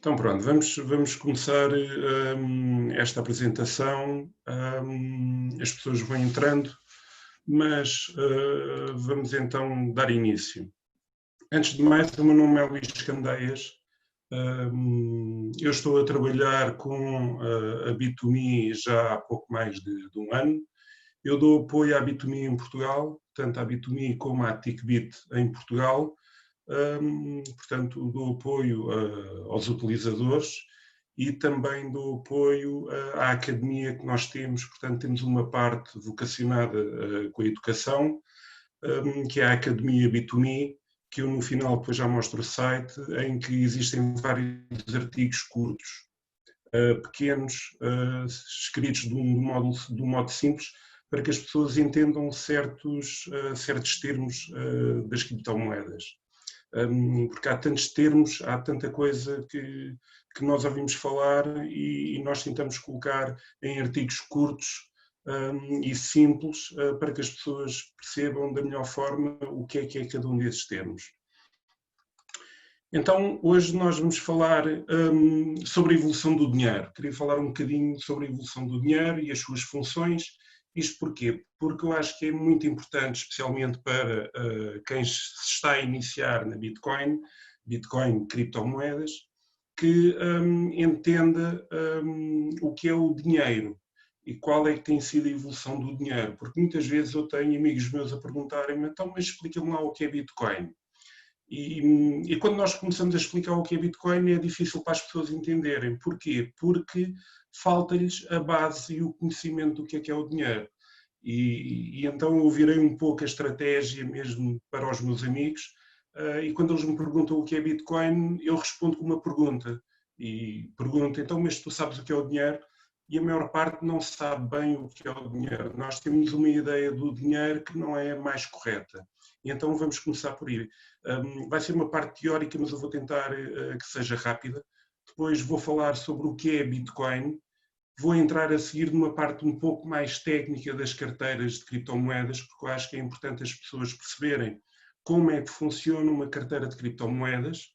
Então pronto, vamos começar esta apresentação. As pessoas vão entrando, mas vamos então dar início. Antes de mais, o meu nome é Luís Candeias. Eu estou a trabalhar com a Bit2Me já há pouco mais de um ano. Eu dou apoio à Bit2Me em Portugal, tanto à Bit2Me como à TicBit em Portugal. Portanto, dou apoio aos utilizadores e também dou apoio à academia que nós temos. Portanto, temos uma parte vocacionada com a educação, que é a Academia Bit2Me, que eu no final depois já mostro o site, em que existem vários artigos curtos, pequenos, escritos de um modo simples, para que as pessoas entendam certos termos das criptomoedas. Porque há tantos termos, há tanta coisa que nós ouvimos falar e nós tentamos colocar em artigos curtos e simples para que as pessoas percebam da melhor forma o que é cada um desses termos. Então, hoje nós vamos falar sobre a evolução do dinheiro. Queria falar um bocadinho sobre a evolução do dinheiro e as suas funções. Isto porquê? Porque eu acho que é muito importante, especialmente para quem se está a iniciar na Bitcoin, criptomoedas, que entenda o que é o dinheiro e qual é que tem sido a evolução do dinheiro. Porque muitas vezes eu tenho amigos meus a perguntarem-me, então, mas explica-me lá o que é Bitcoin. E quando nós começamos a explicar o que é Bitcoin é difícil para as pessoas entenderem. Porquê? Porque falta-lhes a base e o conhecimento do que é o dinheiro. E então eu virei um pouco a estratégia mesmo para os meus amigos e quando eles me perguntam o que é Bitcoin, eu respondo com uma pergunta. E pergunto, então, mas tu sabes o que é o dinheiro? E a maior parte não sabe bem o que é o dinheiro. Nós temos uma ideia do dinheiro que não é a mais correta. E então vamos começar por aí. Vai ser uma parte teórica, mas eu vou tentar que seja rápida. Depois vou falar sobre o que é Bitcoin. Vou entrar a seguir numa parte um pouco mais técnica das carteiras de criptomoedas, porque eu acho que é importante as pessoas perceberem como é que funciona uma carteira de criptomoedas,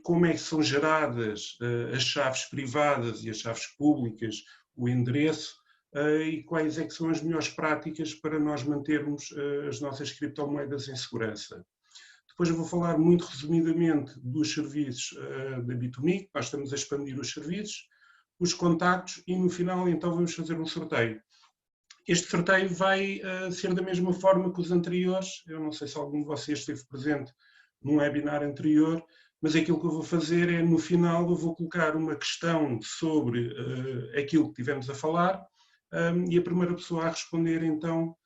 como é que são geradas as chaves privadas e as chaves públicas, o endereço, e quais é que são as melhores práticas para nós mantermos as nossas criptomoedas em segurança. Depois eu vou falar muito resumidamente dos serviços da Bit2Me, nós estamos a expandir os serviços, os contactos e no final então vamos fazer um sorteio. Este sorteio vai ser da mesma forma que os anteriores, eu não sei se algum de vocês esteve presente num webinar anterior, mas aquilo que eu vou fazer é no final eu vou colocar uma questão sobre aquilo que tivemos a falar e a primeira pessoa a responder então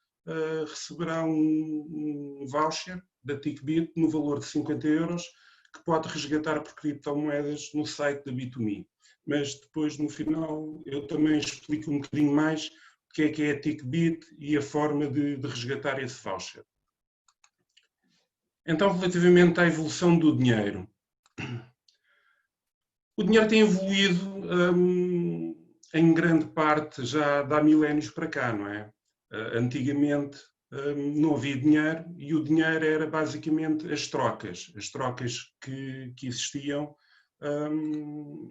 receberá um voucher da TicBit no valor de 50 € que pode resgatar por criptomoedas no site da Bit2Me. Mas depois no final eu também explico um bocadinho mais o que é a TicBit e a forma de resgatar esse voucher. Então, relativamente à evolução do dinheiro. O dinheiro tem evoluído em grande parte já de há milénios para cá, não é? Antigamente não havia dinheiro e o dinheiro era basicamente as trocas que existiam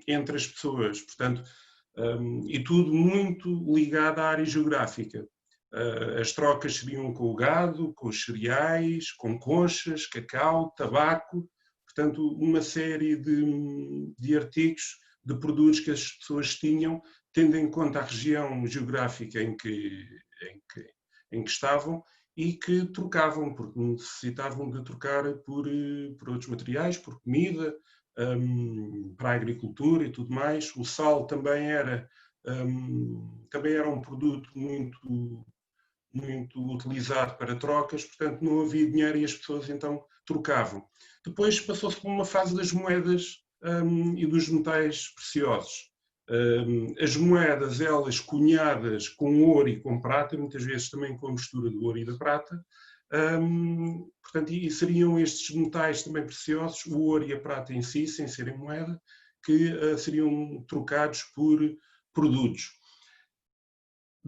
entre as pessoas. Portanto, e tudo muito ligado à área geográfica. As trocas seriam com o gado, com os cereais, com conchas, cacau, tabaco, portanto, uma série de artigos, de produtos que as pessoas tinham, tendo em conta a região geográfica em que estavam e que trocavam, porque necessitavam de trocar por outros materiais, por comida, para a agricultura e tudo mais. O sal também era um produto muito utilizado para trocas, portanto não havia dinheiro e as pessoas então trocavam. Depois passou-se por uma fase das moedas e dos metais preciosos. As moedas, elas cunhadas com ouro e com prata, muitas vezes também com a mistura do ouro e da prata, portanto, e seriam estes metais também preciosos, o ouro e a prata em si, sem serem moeda, que seriam trocados por produtos.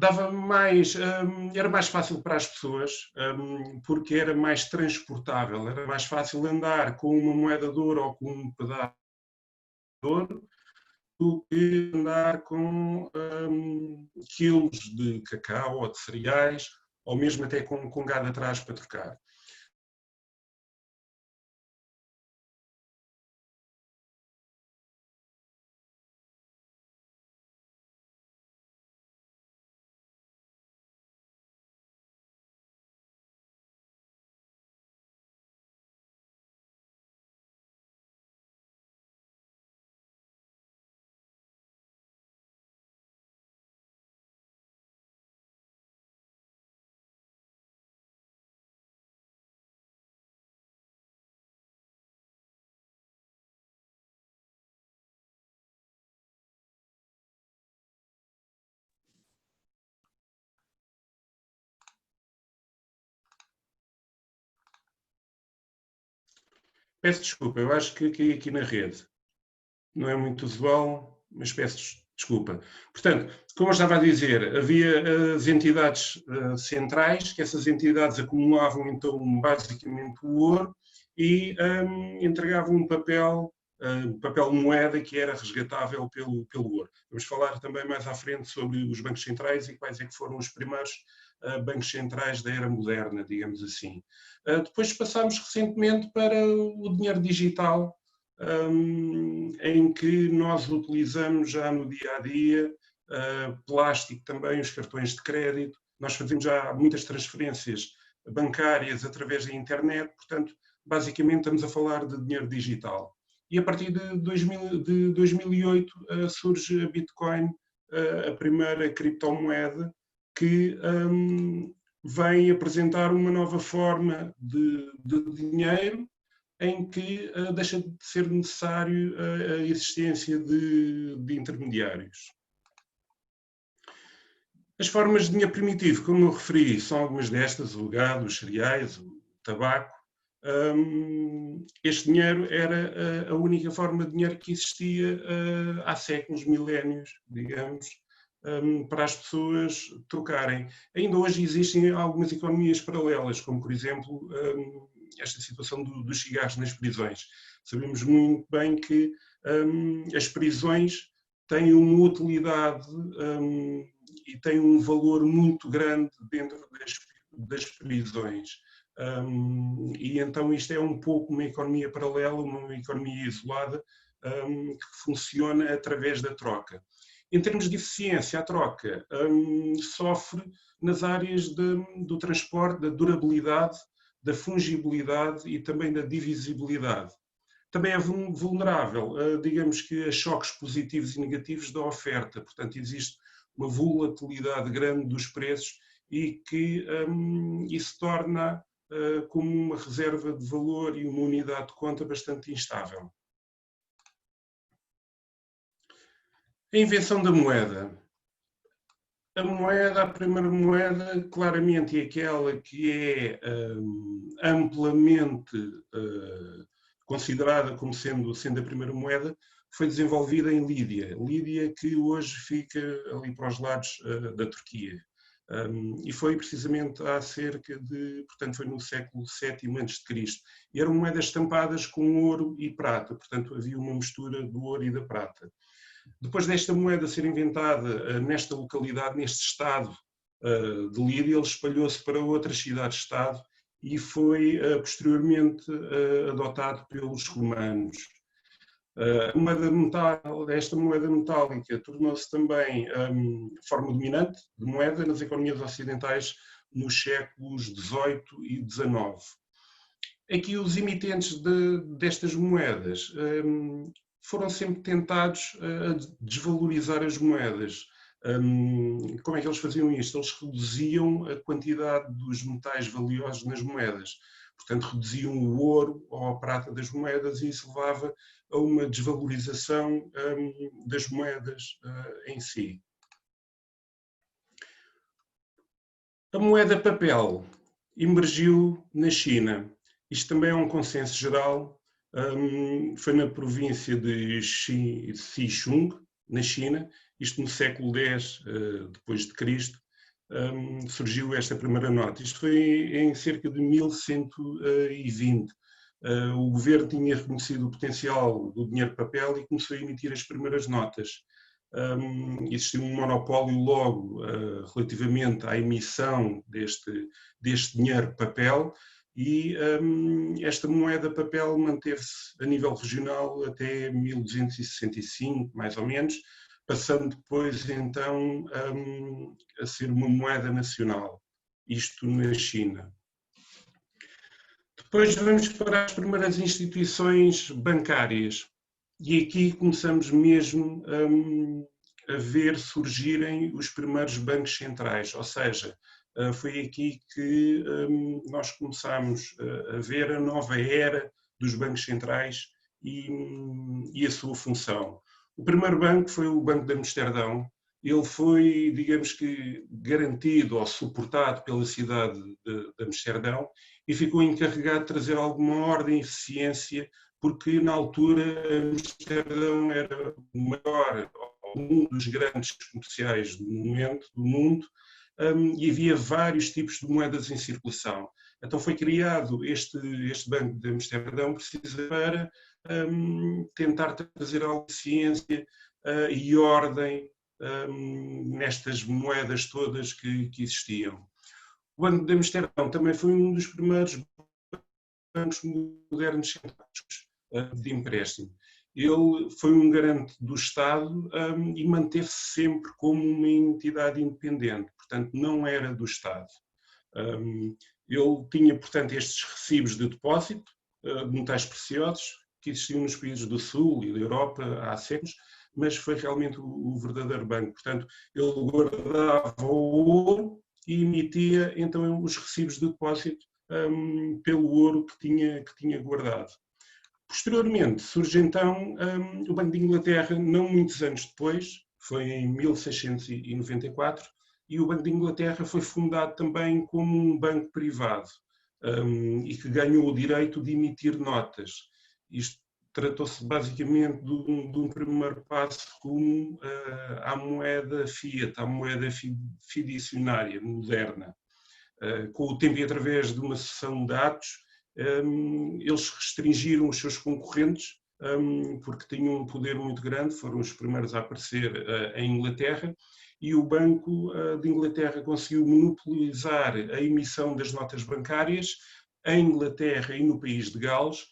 Era mais fácil para as pessoas, porque era mais transportável, era mais fácil andar com uma moeda de ouro ou com um pedaço ouro do que andar com quilos de cacau ou de cereais, ou mesmo até com gado atrás para trocar. Peço desculpa, eu acho que caí aqui na rede. Não é muito usual, mas peço desculpa. Portanto, como eu estava a dizer, havia as entidades centrais, que essas entidades acumulavam então basicamente o ouro e entregavam um papel moeda que era resgatável pelo ouro. Vamos falar também mais à frente sobre os bancos centrais e quais é que foram os primeiros bancos centrais da era moderna, digamos assim. Depois passámos recentemente para o dinheiro digital, em que nós utilizamos já no dia a dia plástico também, os cartões de crédito. Nós fazemos já muitas transferências bancárias através da internet, portanto, basicamente estamos a falar de dinheiro digital. E a partir de 2008 surge a Bitcoin, a primeira criptomoeda que vem apresentar uma nova forma de dinheiro, em que deixa de ser necessário a existência de intermediários. As formas de dinheiro primitivo, como eu referi, são algumas destas: o gado, os cereais, o tabaco. Este dinheiro era a única forma de dinheiro que existia há séculos, milénios, digamos, para as pessoas trocarem. Ainda hoje existem algumas economias paralelas, como, por exemplo, esta situação dos cigarros nas prisões. Sabemos muito bem que as prisões têm uma utilidade e têm um valor muito grande dentro das prisões. E então isto é um pouco uma economia paralela, uma economia isolada, que funciona através da troca. Em termos de eficiência, a troca sofre nas áreas do transporte, da durabilidade, da fungibilidade e também da divisibilidade. Também é vulnerável, digamos que, a choques positivos e negativos da oferta. Portanto, existe uma volatilidade grande dos preços e que isso torna como uma reserva de valor e uma unidade de conta bastante instável. A invenção da moeda. A primeira moeda, claramente, é aquela que é amplamente considerada como sendo a primeira moeda, foi desenvolvida em Lídia. Lídia, que hoje fica ali para os lados da Turquia. E foi precisamente há cerca de, portanto, foi no século VII a.C. E eram moedas estampadas com ouro e prata, portanto havia uma mistura do ouro e da prata. Depois desta moeda ser inventada nesta localidade, neste estado de Lídia, ele espalhou-se para outras cidades-estado e foi posteriormente adotado pelos romanos. Esta moeda metálica tornou-se também forma dominante de moeda nas economias ocidentais nos séculos XVIII e XIX. Aqui os emitentes destas moedas foram sempre tentados a desvalorizar as moedas. Como é que eles faziam isto? Eles reduziam a quantidade dos metais valiosos nas moedas. Portanto, reduziam o ouro ou a prata das moedas e isso levava a uma desvalorização das moedas em si. A moeda papel emergiu na China. Isto também é um consenso geral. Foi na província de Sichuan, na China, isto no século X depois de Cristo, surgiu esta primeira nota. Isto foi em cerca de 1120. O governo tinha reconhecido o potencial do dinheiro de papel e começou a emitir as primeiras notas. Existia um monopólio logo relativamente à emissão deste dinheiro de papel e esta moeda papel manteve-se a nível regional até 1265, mais ou menos, passando depois então a ser uma moeda nacional, isto na China. Depois vamos para as primeiras instituições bancárias e aqui começamos mesmo a ver surgirem os primeiros bancos centrais, ou seja, foi aqui que nós começamos a ver a nova era dos bancos centrais e a sua função. O primeiro banco foi o Banco de Amsterdão. Ele foi, digamos que, garantido ou suportado pela cidade de Amsterdão e ficou encarregado de trazer alguma ordem e eficiência, porque na altura Amsterdão era o maior, um dos grandes comerciais do momento, do mundo, e havia vários tipos de moedas em circulação. Então foi criado este Banco de Amsterdão precisamente para tentar trazer alguma eficiência e ordem nestas moedas todas que existiam. O Banco de Amsterdão também foi um dos primeiros bancos modernos de empréstimo. Ele foi um garante do Estado e manteve-se sempre como uma entidade independente, portanto não era do Estado. Ele tinha, portanto, estes recibos de depósito de metais preciosos que existiam nos países do Sul e da Europa há séculos, mas foi realmente o verdadeiro banco. Portanto, ele guardava o ouro e emitia então os recibos de depósito pelo ouro que tinha guardado. Posteriormente surge então o Banco de Inglaterra, não muitos anos depois, foi em 1694, e o Banco de Inglaterra foi fundado também como um banco privado e que ganhou o direito de emitir notas. Isto tratou-se basicamente de um primeiro passo rumo à moeda fiat, à moeda fiduciária moderna. Com o tempo e através de uma sucessão de atos, eles restringiram os seus concorrentes porque tinham um poder muito grande, foram os primeiros a aparecer em Inglaterra, e o Banco de Inglaterra conseguiu monopolizar a emissão das notas bancárias em Inglaterra e no país de Gales,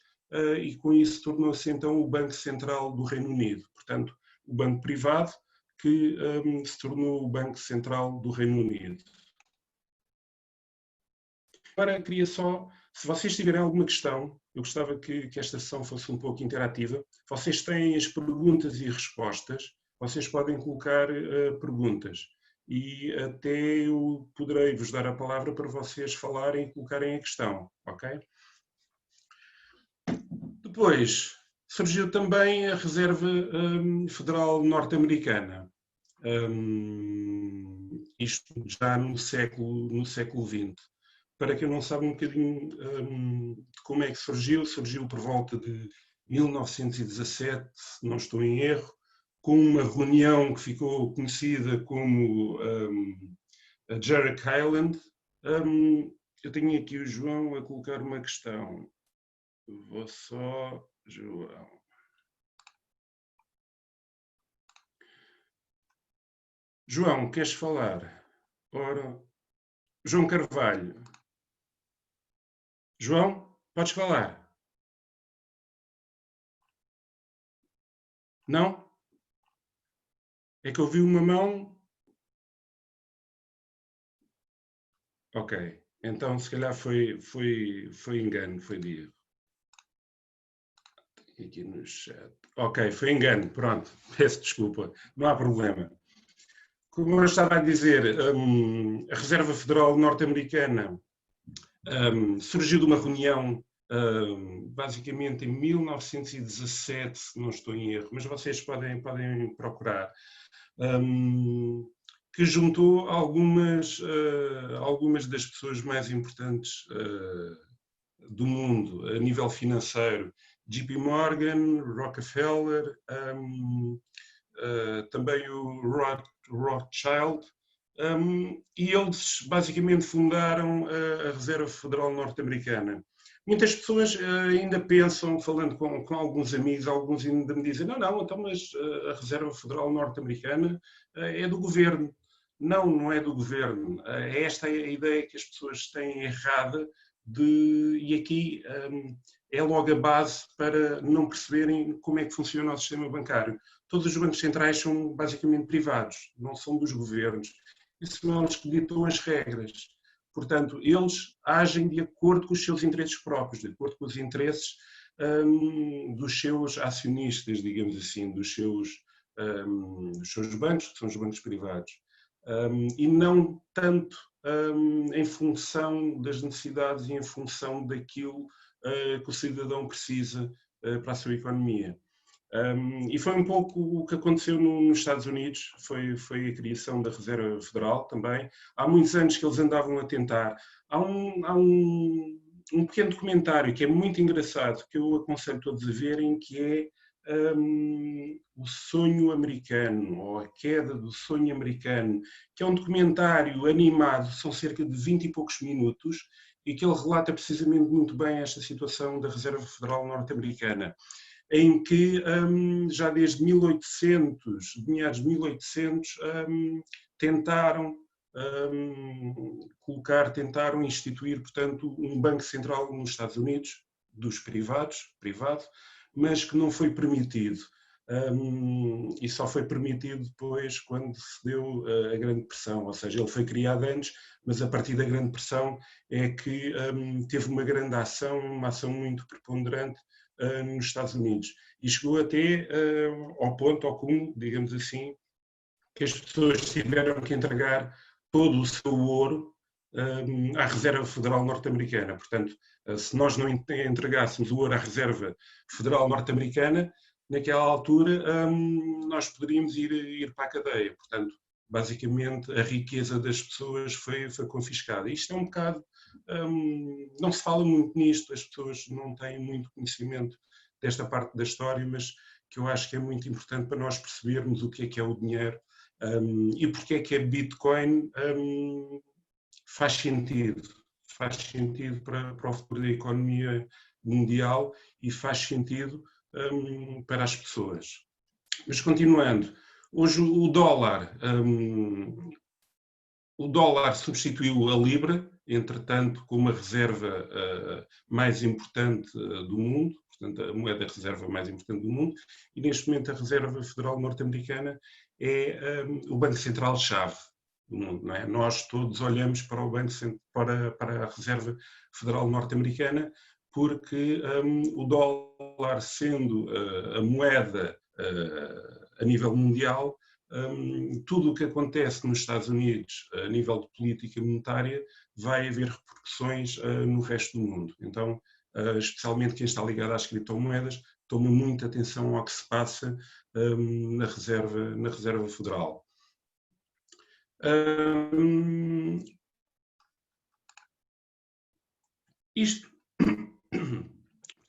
e com isso tornou-se então o Banco Central do Reino Unido, portanto o banco privado que se tornou o Banco Central do Reino Unido. Agora queria só, se vocês tiverem alguma questão, eu gostava que esta sessão fosse um pouco interativa. Vocês têm as perguntas e respostas, vocês podem colocar perguntas e até eu poderei vos dar a palavra para vocês falarem e colocarem a questão, ok? Depois surgiu também a Reserva Federal Norte-Americana, isto já no século XX. Para quem não sabe um bocadinho de como é que surgiu por volta de 1917, se não estou em erro, com uma reunião que ficou conhecida como a Jarrett Island. Eu tenho aqui o João a colocar uma questão. Vou só, João. João, queres falar? Ora, João Carvalho. João, podes falar? Não? É que eu vi uma mão. Ok, então se calhar foi engano, foi de erro. Aqui no chat. Ok, foi engano, pronto, peço desculpa, não há problema. Como eu estava a dizer, a Reserva Federal Norte-Americana surgiu de uma reunião basicamente em 1917, se não estou em erro, mas vocês podem procurar, que juntou algumas das pessoas mais importantes do mundo a nível financeiro. JP Morgan, Rockefeller, também o Rothschild, e eles basicamente fundaram a Reserva Federal Norte-Americana. Muitas pessoas ainda pensam, falando com alguns amigos, alguns ainda me dizem, não, então, mas a Reserva Federal Norte-Americana é do governo. Não, não é do governo. Esta é a ideia que as pessoas têm errada e aqui é logo a base para não perceberem como é que funciona o sistema bancário. Todos os bancos centrais são basicamente privados, não são dos governos. E são eles que ditam as regras. Portanto, eles agem de acordo com os seus interesses próprios, de acordo com os interesses dos seus acionistas, digamos assim, dos seus bancos, que são os bancos privados. E não tanto em função das necessidades e em função daquilo que o cidadão precisa para a sua economia. E foi um pouco o que aconteceu nos Estados Unidos, foi a criação da Reserva Federal também. Há muitos anos que eles andavam a tentar. Há um pequeno documentário que é muito engraçado, que eu aconselho todos a verem, que é O Sonho Americano, ou A Queda do Sonho Americano, que é um documentário animado, são cerca de 20 e poucos minutos, e que ele relata precisamente muito bem esta situação da Reserva Federal Norte-Americana, em que já desde 1800, meados de 1800, tentaram tentaram instituir, portanto, um banco central nos Estados Unidos, dos privado, mas que não foi permitido. E só foi permitido depois quando se deu a Grande Depressão, ou seja, ele foi criado antes, mas a partir da Grande Depressão é que teve uma grande ação, uma ação muito preponderante nos Estados Unidos. E chegou até ao ponto, ao cúmulo, digamos assim, que as pessoas tiveram que entregar todo o seu ouro à Reserva Federal Norte-Americana. Portanto, se nós não entregássemos o ouro à Reserva Federal Norte-Americana, naquela altura nós poderíamos ir para a cadeia. Portanto, basicamente, a riqueza das pessoas foi confiscada. Isto é um bocado... não se fala muito nisto, as pessoas não têm muito conhecimento desta parte da história, mas que eu acho que é muito importante para nós percebermos o que é o dinheiro e porque é que a Bitcoin faz sentido para o futuro da economia mundial e faz sentido para as pessoas. Mas continuando, hoje o dólar substituiu a libra, entretanto, como a reserva mais importante do mundo, portanto, a moeda reserva mais importante do mundo, e neste momento a Reserva Federal Norte-Americana é o Banco Central-chave do mundo. Não é? Nós todos olhamos para para a Reserva Federal Norte-Americana porque o dólar, sendo a moeda a nível mundial, tudo o que acontece nos Estados Unidos a nível de política monetária vai haver repercussões no resto do mundo. Então, especialmente quem está ligado às criptomoedas, toma muita atenção ao que se passa na Reserva Federal. Isto,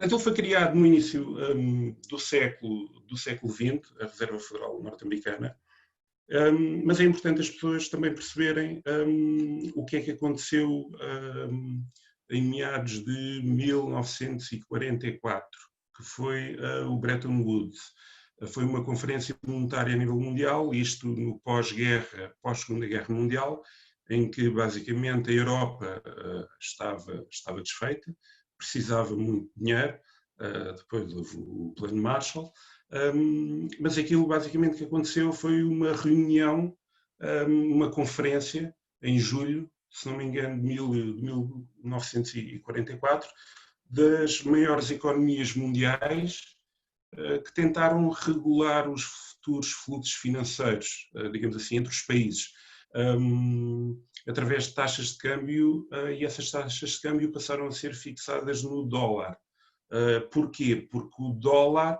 ele foi criado no início do século XX, a Reserva Federal Norte-Americana, mas é importante as pessoas também perceberem o que é que aconteceu em meados de 1944, que foi o Bretton Woods. Foi uma conferência monetária a nível mundial, isto no pós-guerra, pós-Segunda Guerra Mundial, em que basicamente a Europa estava desfeita, precisava muito de dinheiro, depois houve o Plano Marshall, mas aquilo basicamente que aconteceu foi uma reunião, uma conferência em julho, se não me engano, de 1944, das maiores economias mundiais que tentaram regular os futuros fluxos financeiros, digamos assim, entre os países, através de taxas de câmbio, e essas taxas de câmbio passaram a ser fixadas no dólar. Porquê? Porque o dólar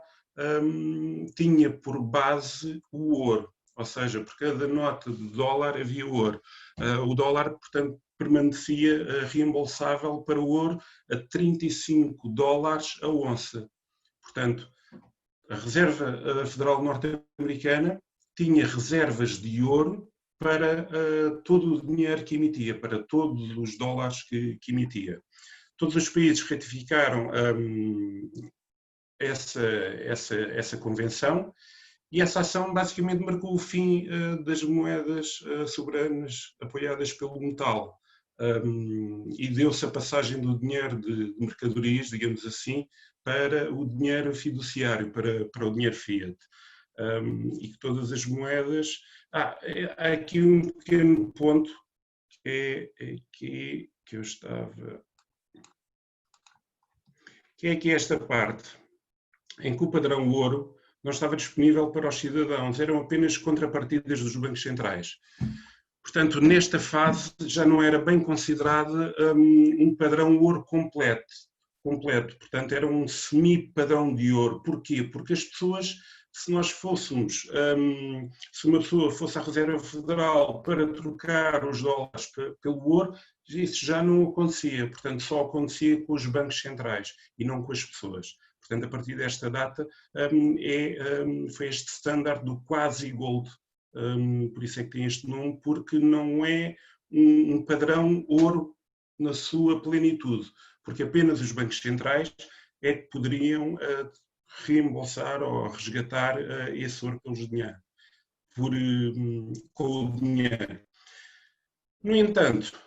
tinha por base o ouro, ou seja, por cada nota de dólar havia ouro. O dólar, portanto, permanecia reembolsável para o ouro a 35 dólares a onça. Portanto, a Reserva Federal Norte-Americana tinha reservas de ouro para todo o dinheiro que emitia, para todos os dólares que emitia. todos os países ratificaram essa convenção, e essa ação basicamente marcou o fim das moedas soberanas apoiadas pelo metal. E deu-se a passagem do dinheiro de mercadorias, digamos assim, para o dinheiro fiduciário, para o dinheiro fiat. E que todas as moedas... há aqui um pequeno ponto que é aqui que eu estava... que é aqui esta parte, em que o padrão ouro não estava disponível para os cidadãos, eram apenas contrapartidas dos bancos centrais. Portanto, nesta fase já não era bem considerada um padrão ouro completo. Portanto, era um semi-padrão de ouro. Porquê? Porque as pessoas, se nós fôssemos, se uma pessoa fosse à Reserva Federal para trocar os dólares pelo ouro, isso já não acontecia. Portanto, só acontecia com os bancos centrais e não com as pessoas. Portanto, a partir desta data, foi este standard do quasi gold. Por isso é que tem este nome, porque não é um padrão ouro na sua plenitude, porque apenas os bancos centrais é que poderiam reembolsar ou resgatar esse ouro com o dinheiro. No entanto,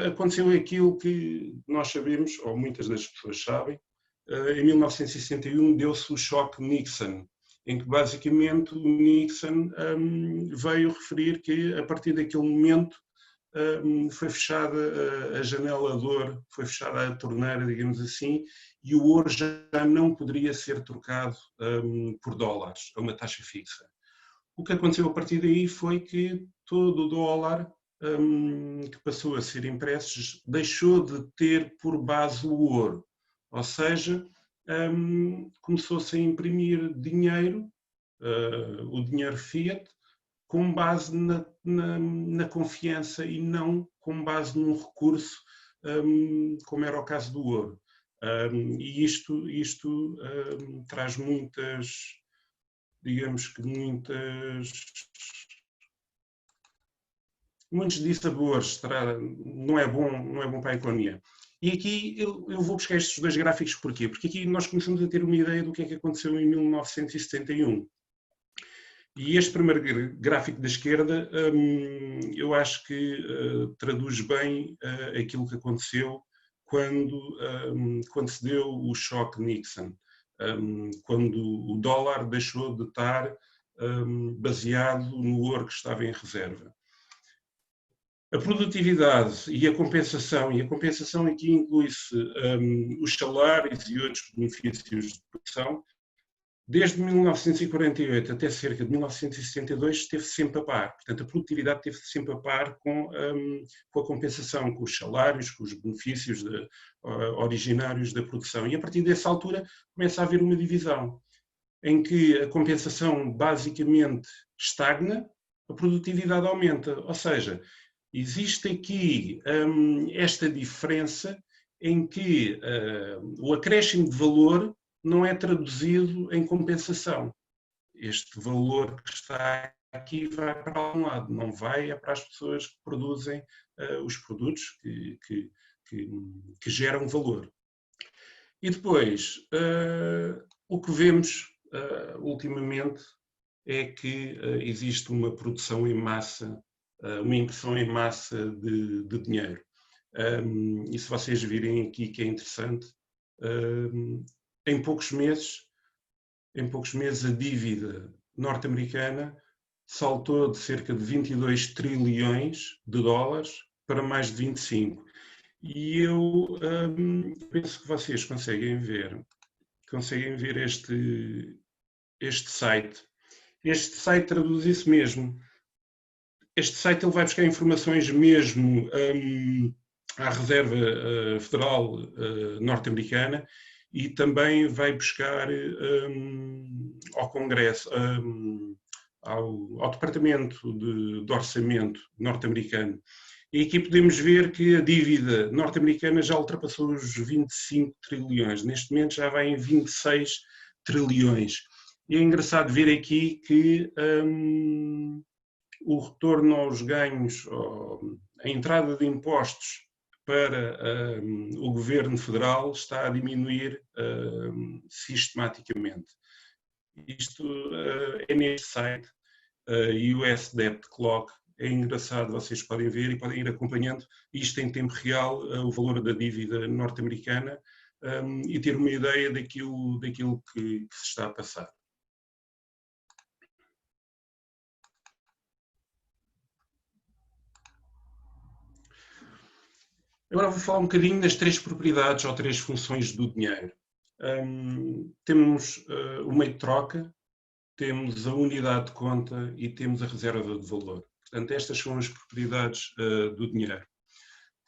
aconteceu aquilo que nós sabemos, ou muitas das pessoas sabem. Em 1961 deu-se o choque Nixon, em que basicamente o Nixon veio referir que a partir daquele momento foi fechada a janela de ouro, foi fechada a torneira, digamos assim, e o ouro já não poderia ser trocado por dólares, a uma taxa fixa. O que aconteceu a partir daí foi que todo o dólar que passou a ser impresso deixou de ter por base o ouro. Ou seja, começou-se a imprimir dinheiro, o dinheiro fiat, com base na confiança e não com base num recurso, como era o caso do ouro. E isto traz digamos que muitos dissabores, não é bom para a economia. E aqui eu vou buscar estes dois gráficos porquê? Porque aqui nós começamos a ter uma ideia do que é que aconteceu em 1971. E este primeiro gráfico da esquerda eu acho que traduz bem aquilo que aconteceu quando se deu o choque Nixon, quando o dólar deixou de estar baseado no ouro que estava em reserva. A produtividade e a compensação aqui inclui-se os salários e outros benefícios de produção, desde 1948 até cerca de 1962 esteve sempre a par. Portanto, a produtividade esteve sempre a par com a compensação, com os salários, com os benefícios originários da produção. E a partir dessa altura começa a haver uma divisão, em que a compensação basicamente estagna, a produtividade aumenta. Ou seja, existe aqui esta diferença em que o acréscimo de valor não é traduzido em compensação. Este valor que está aqui vai para um lado, não vai para as pessoas que produzem os produtos que geram valor. E depois, o que vemos ultimamente é que existe uma produção em massa, uma impressão em massa de dinheiro. E se vocês virem aqui que é interessante, em poucos meses a dívida norte-americana saltou de cerca de 22 trilhões de dólares para mais de 25. E eu penso que vocês conseguem ver este site. Este site traduz isso mesmo. Este site ele vai buscar informações mesmo à Reserva Federal norte-americana e também vai buscar ao Congresso, ao Departamento de Orçamento norte-americano. E aqui podemos ver que a dívida norte-americana já ultrapassou os 25 trilhões. Neste momento já vai em 26 trilhões. E é engraçado ver aqui que o retorno aos ganhos, a entrada de impostos para o Governo Federal está a diminuir sistematicamente. Isto é neste site, US Debt Clock. É engraçado, vocês podem ver e podem ir acompanhando isto em tempo real, o valor da dívida norte-americana, e ter uma ideia daquilo que se está a passar. Agora vou falar um bocadinho das 3 propriedades ou 3 funções do dinheiro. Temos o meio de troca, temos a unidade de conta e temos a reserva de valor. Portanto, estas são as propriedades do dinheiro.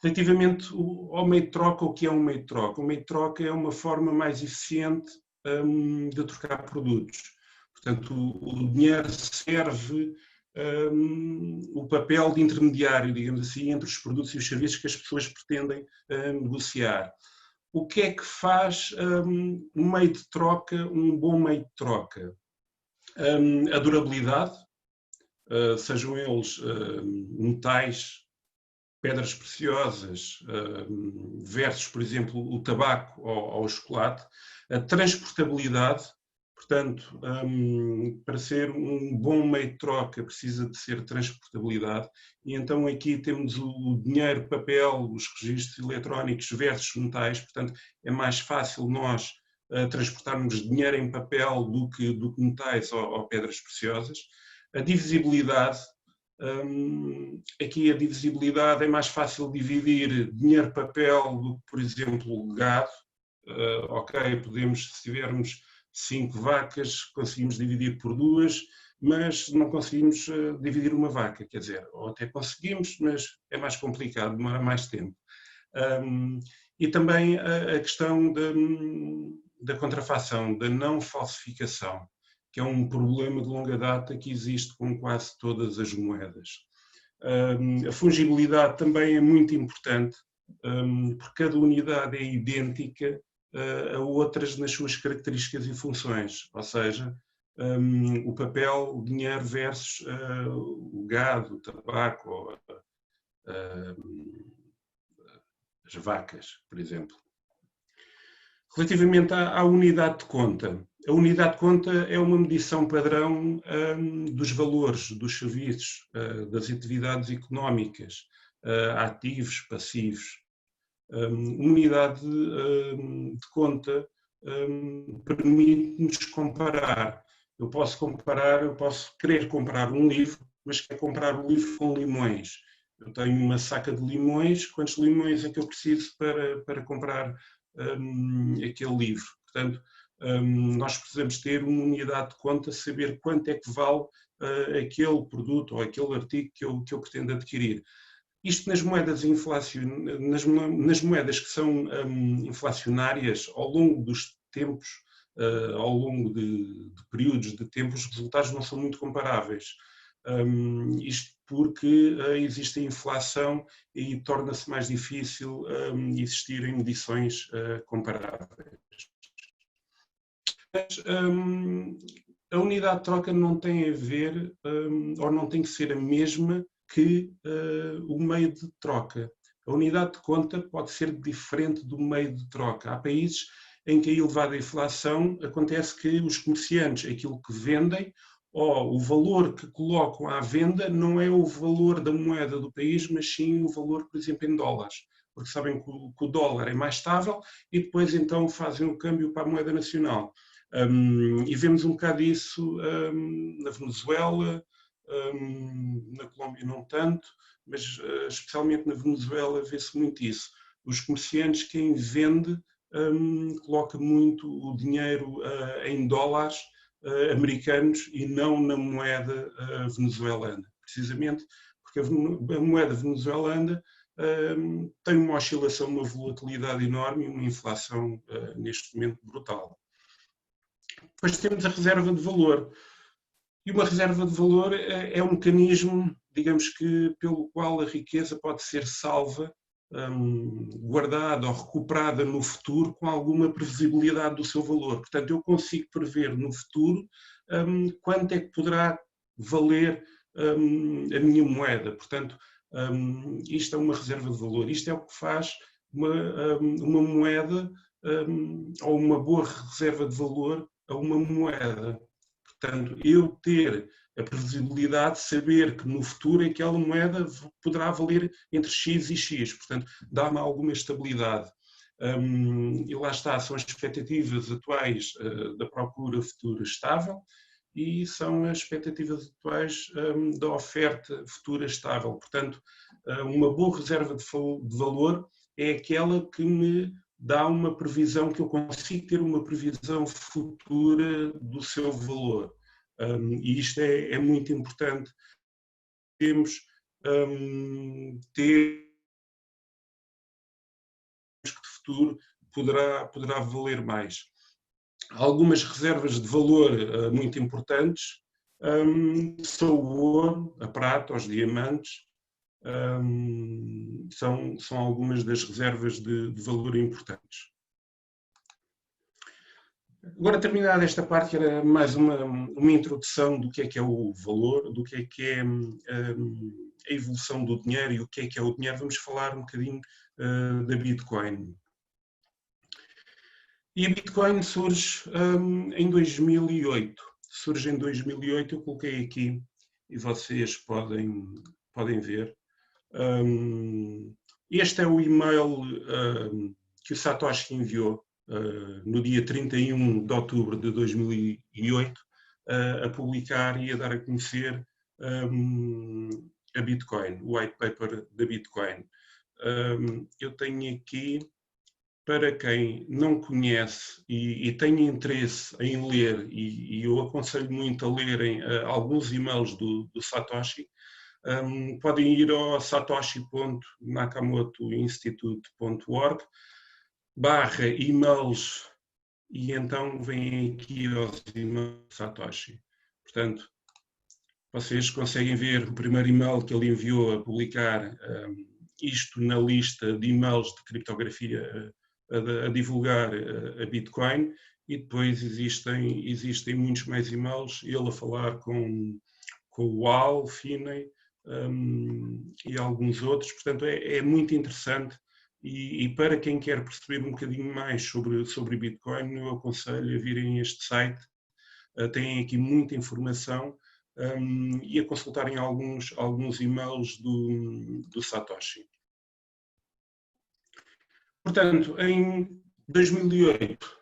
Relativamente ao meio de troca, o que é um meio de troca? O meio de troca é uma forma mais eficiente de trocar produtos. Portanto, o dinheiro serve o papel de intermediário, digamos assim, entre os produtos e os serviços que as pessoas pretendem negociar. O que é que faz um meio de troca um bom meio de troca? A durabilidade, sejam eles metais, pedras preciosas, versus, por exemplo, o tabaco ou o chocolate, a transportabilidade. Portanto, para ser um bom meio de troca precisa de ser transportabilidade, e então aqui temos o dinheiro, papel, os registros eletrónicos versus metais. Portanto, é mais fácil nós transportarmos dinheiro em papel do que metais ou pedras preciosas. A divisibilidade, aqui a divisibilidade é mais fácil dividir dinheiro papel do que, por exemplo, gado. Ok, podemos, se tivermos 5 vacas, conseguimos dividir por 2, mas não conseguimos dividir uma vaca, quer dizer, ou até conseguimos, mas é mais complicado, demora mais tempo. E também a questão da contrafação, da não falsificação, que é um problema de longa data que existe com quase todas as moedas. A fungibilidade também é muito importante, porque cada unidade é idêntica a outras nas suas características e funções, ou seja, o papel, o dinheiro versus o gado, o tabaco, ou as vacas, por exemplo. Relativamente à unidade de conta, a unidade de conta é uma medição padrão dos valores, dos serviços, das atividades económicas, ativos, passivos. Uma unidade de conta permite-nos comparar. Eu posso querer comprar um livro, mas quero comprar o livro com limões. Eu tenho uma saca de limões, quantos limões é que eu preciso para comprar aquele livro? Portanto, nós precisamos ter uma unidade de conta, saber quanto é que vale aquele produto ou aquele artigo que eu pretendo adquirir. Isto nas moedas, nas moedas que são inflacionárias, ao longo dos tempos, ao longo de períodos de tempo, os resultados não são muito comparáveis. Isto porque existe a inflação e torna-se mais difícil existirem medições comparáveis. Mas a unidade de troca não tem a ver, ou não tem que ser a mesma que o meio de troca. A unidade de conta pode ser diferente do meio de troca. Há países em que a elevada inflação acontece que os comerciantes, aquilo que vendem, ou o valor que colocam à venda, não é o valor da moeda do país, mas sim o valor, por exemplo, em dólares. Porque sabem que o dólar é mais estável e depois então fazem o câmbio para a moeda nacional. E vemos um bocado isso na Venezuela, na Colômbia não tanto, mas especialmente na Venezuela vê-se muito isso. Os comerciantes, quem vende, coloca muito o dinheiro em dólares americanos e não na moeda venezuelana, precisamente porque a moeda venezuelana tem uma oscilação, uma volatilidade enorme e uma inflação neste momento brutal. Depois temos a reserva de valor. E uma reserva de valor é um mecanismo, digamos que, pelo qual a riqueza pode ser salva, guardada ou recuperada no futuro com alguma previsibilidade do seu valor. Portanto, eu consigo prever no futuro quanto é que poderá valer a minha moeda. Portanto, Isto é uma reserva de valor, isto é o que faz uma moeda ou uma boa reserva de valor a uma moeda. Portanto, eu ter a previsibilidade de saber que no futuro aquela moeda poderá valer entre X e X, portanto, dá-me alguma estabilidade. E lá está, são as expectativas atuais da procura futura estável e são as expectativas atuais da oferta futura estável. Portanto, uma boa reserva de valor é aquela que me dá uma previsão, que eu consigo ter uma previsão futura do seu valor. E isto é muito importante. Temos ter que de futuro poderá valer mais. Algumas reservas de valor muito importantes são o ouro, a prata, os diamantes, são algumas das reservas de valor importantes. Agora, terminada esta parte, era mais uma introdução do que é o valor, do que é a evolução do dinheiro e o que é o dinheiro. Vamos falar um bocadinho da Bitcoin. E a Bitcoin surge em 2008. Surge em 2008, eu coloquei aqui e vocês podem ver. Este é o e-mail que o Satoshi enviou no dia 31 de outubro de 2008 a publicar e a dar a conhecer a Bitcoin, o white paper da Bitcoin. Eu tenho aqui, para quem não conhece e tem interesse em ler, e eu aconselho muito a lerem alguns e-mails do Satoshi, podem ir ao satoshi.nakamotoinstitute.org/e-mails e então vêm aqui aos e-mails do Satoshi. Portanto, vocês conseguem ver o primeiro e-mail que ele enviou a publicar isto na lista de e-mails de criptografia a divulgar a Bitcoin, e depois existem muitos mais e-mails, ele a falar com o Al Finney e alguns outros. Portanto, é muito interessante e para quem quer perceber um bocadinho mais sobre Bitcoin, eu aconselho a virem a este site, têm aqui muita informação e a consultarem alguns e-mails do Satoshi. Portanto, em 2008,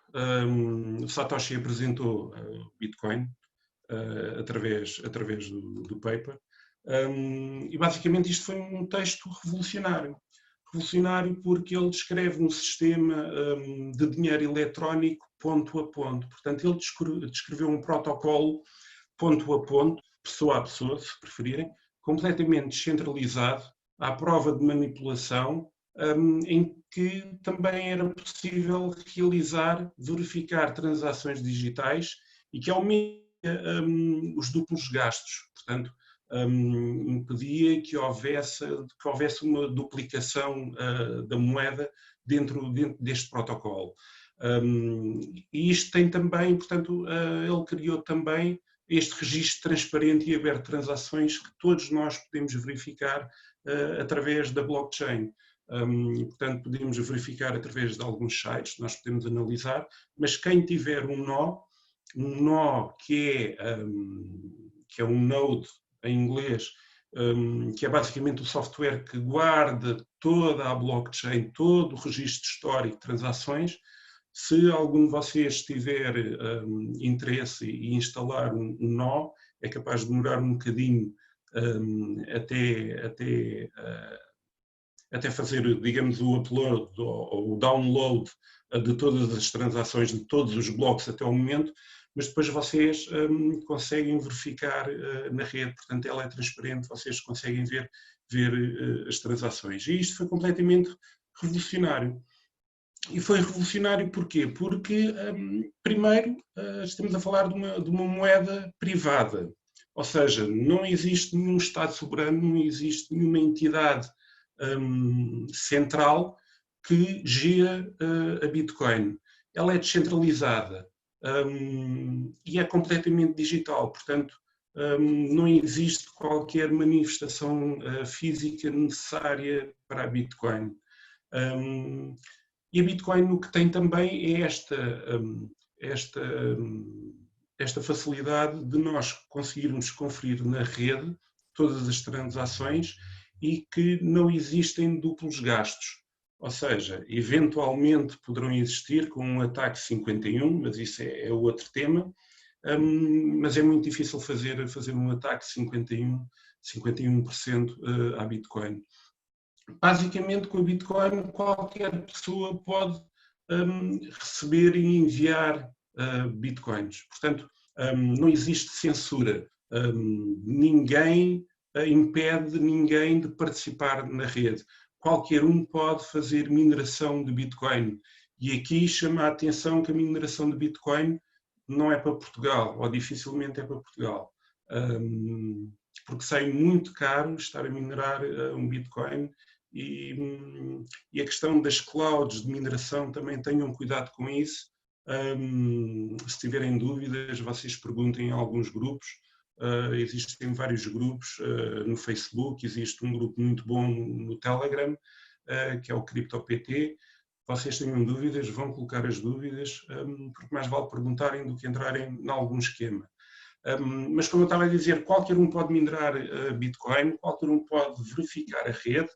o Satoshi apresentou o Bitcoin através do paper, e basicamente isto foi um texto revolucionário. Revolucionário porque ele descreve um sistema de dinheiro eletrónico ponto a ponto. Portanto, ele descreveu um protocolo ponto a ponto, pessoa a pessoa, se preferirem, completamente descentralizado, à prova de manipulação, em que também era possível verificar transações digitais e que aumenta os duplos gastos. Portanto, impedia que houvesse uma duplicação da moeda dentro deste protocolo. E isto tem também, portanto, ele criou também este registro transparente e aberto de transações que todos nós podemos verificar através da blockchain. Portanto, podemos verificar através de alguns sites, nós podemos analisar, mas quem tiver um nó que é um node em inglês, que é basicamente o software que guarda toda a blockchain, todo o registro histórico de transações. Se algum de vocês tiver interesse em instalar um nó, é capaz de demorar um bocadinho até fazer, digamos, o upload ou o download de todas as transações, de todos os blocos até o momento, mas depois vocês conseguem verificar na rede, portanto ela é transparente, vocês conseguem ver as transações. E isto foi completamente revolucionário. E foi revolucionário porquê? Porque, primeiro, estamos a falar de uma moeda privada, ou seja, não existe nenhum Estado soberano, não existe nenhuma entidade central que gira a Bitcoin. Ela é descentralizada e é completamente digital, portanto, não existe qualquer manifestação física necessária para a Bitcoin. E a Bitcoin o que tem também é esta facilidade de nós conseguirmos conferir na rede todas as transações e que não existem duplos gastos. Ou seja, eventualmente poderão existir com um ataque 51, mas isso é outro tema, mas é muito difícil fazer um ataque 51% à Bitcoin. Basicamente, com a Bitcoin, qualquer pessoa pode receber e enviar Bitcoins. Portanto, não existe censura. Ninguém impede ninguém de participar na rede. Qualquer um pode fazer mineração de Bitcoin. E aqui chama a atenção que a mineração de Bitcoin não é para Portugal, ou dificilmente é para Portugal. Porque sai muito caro estar a minerar um Bitcoin e a questão das clouds de mineração também tenham cuidado com isso. Se tiverem dúvidas, vocês perguntem em alguns grupos. Existem vários grupos no Facebook, existe um grupo muito bom no Telegram, que é o CryptoPT. Vocês tenham dúvidas, vão colocar as dúvidas, porque mais vale perguntarem do que entrarem em algum esquema. Mas como eu estava a dizer, qualquer um pode minerar Bitcoin, qualquer um pode verificar a rede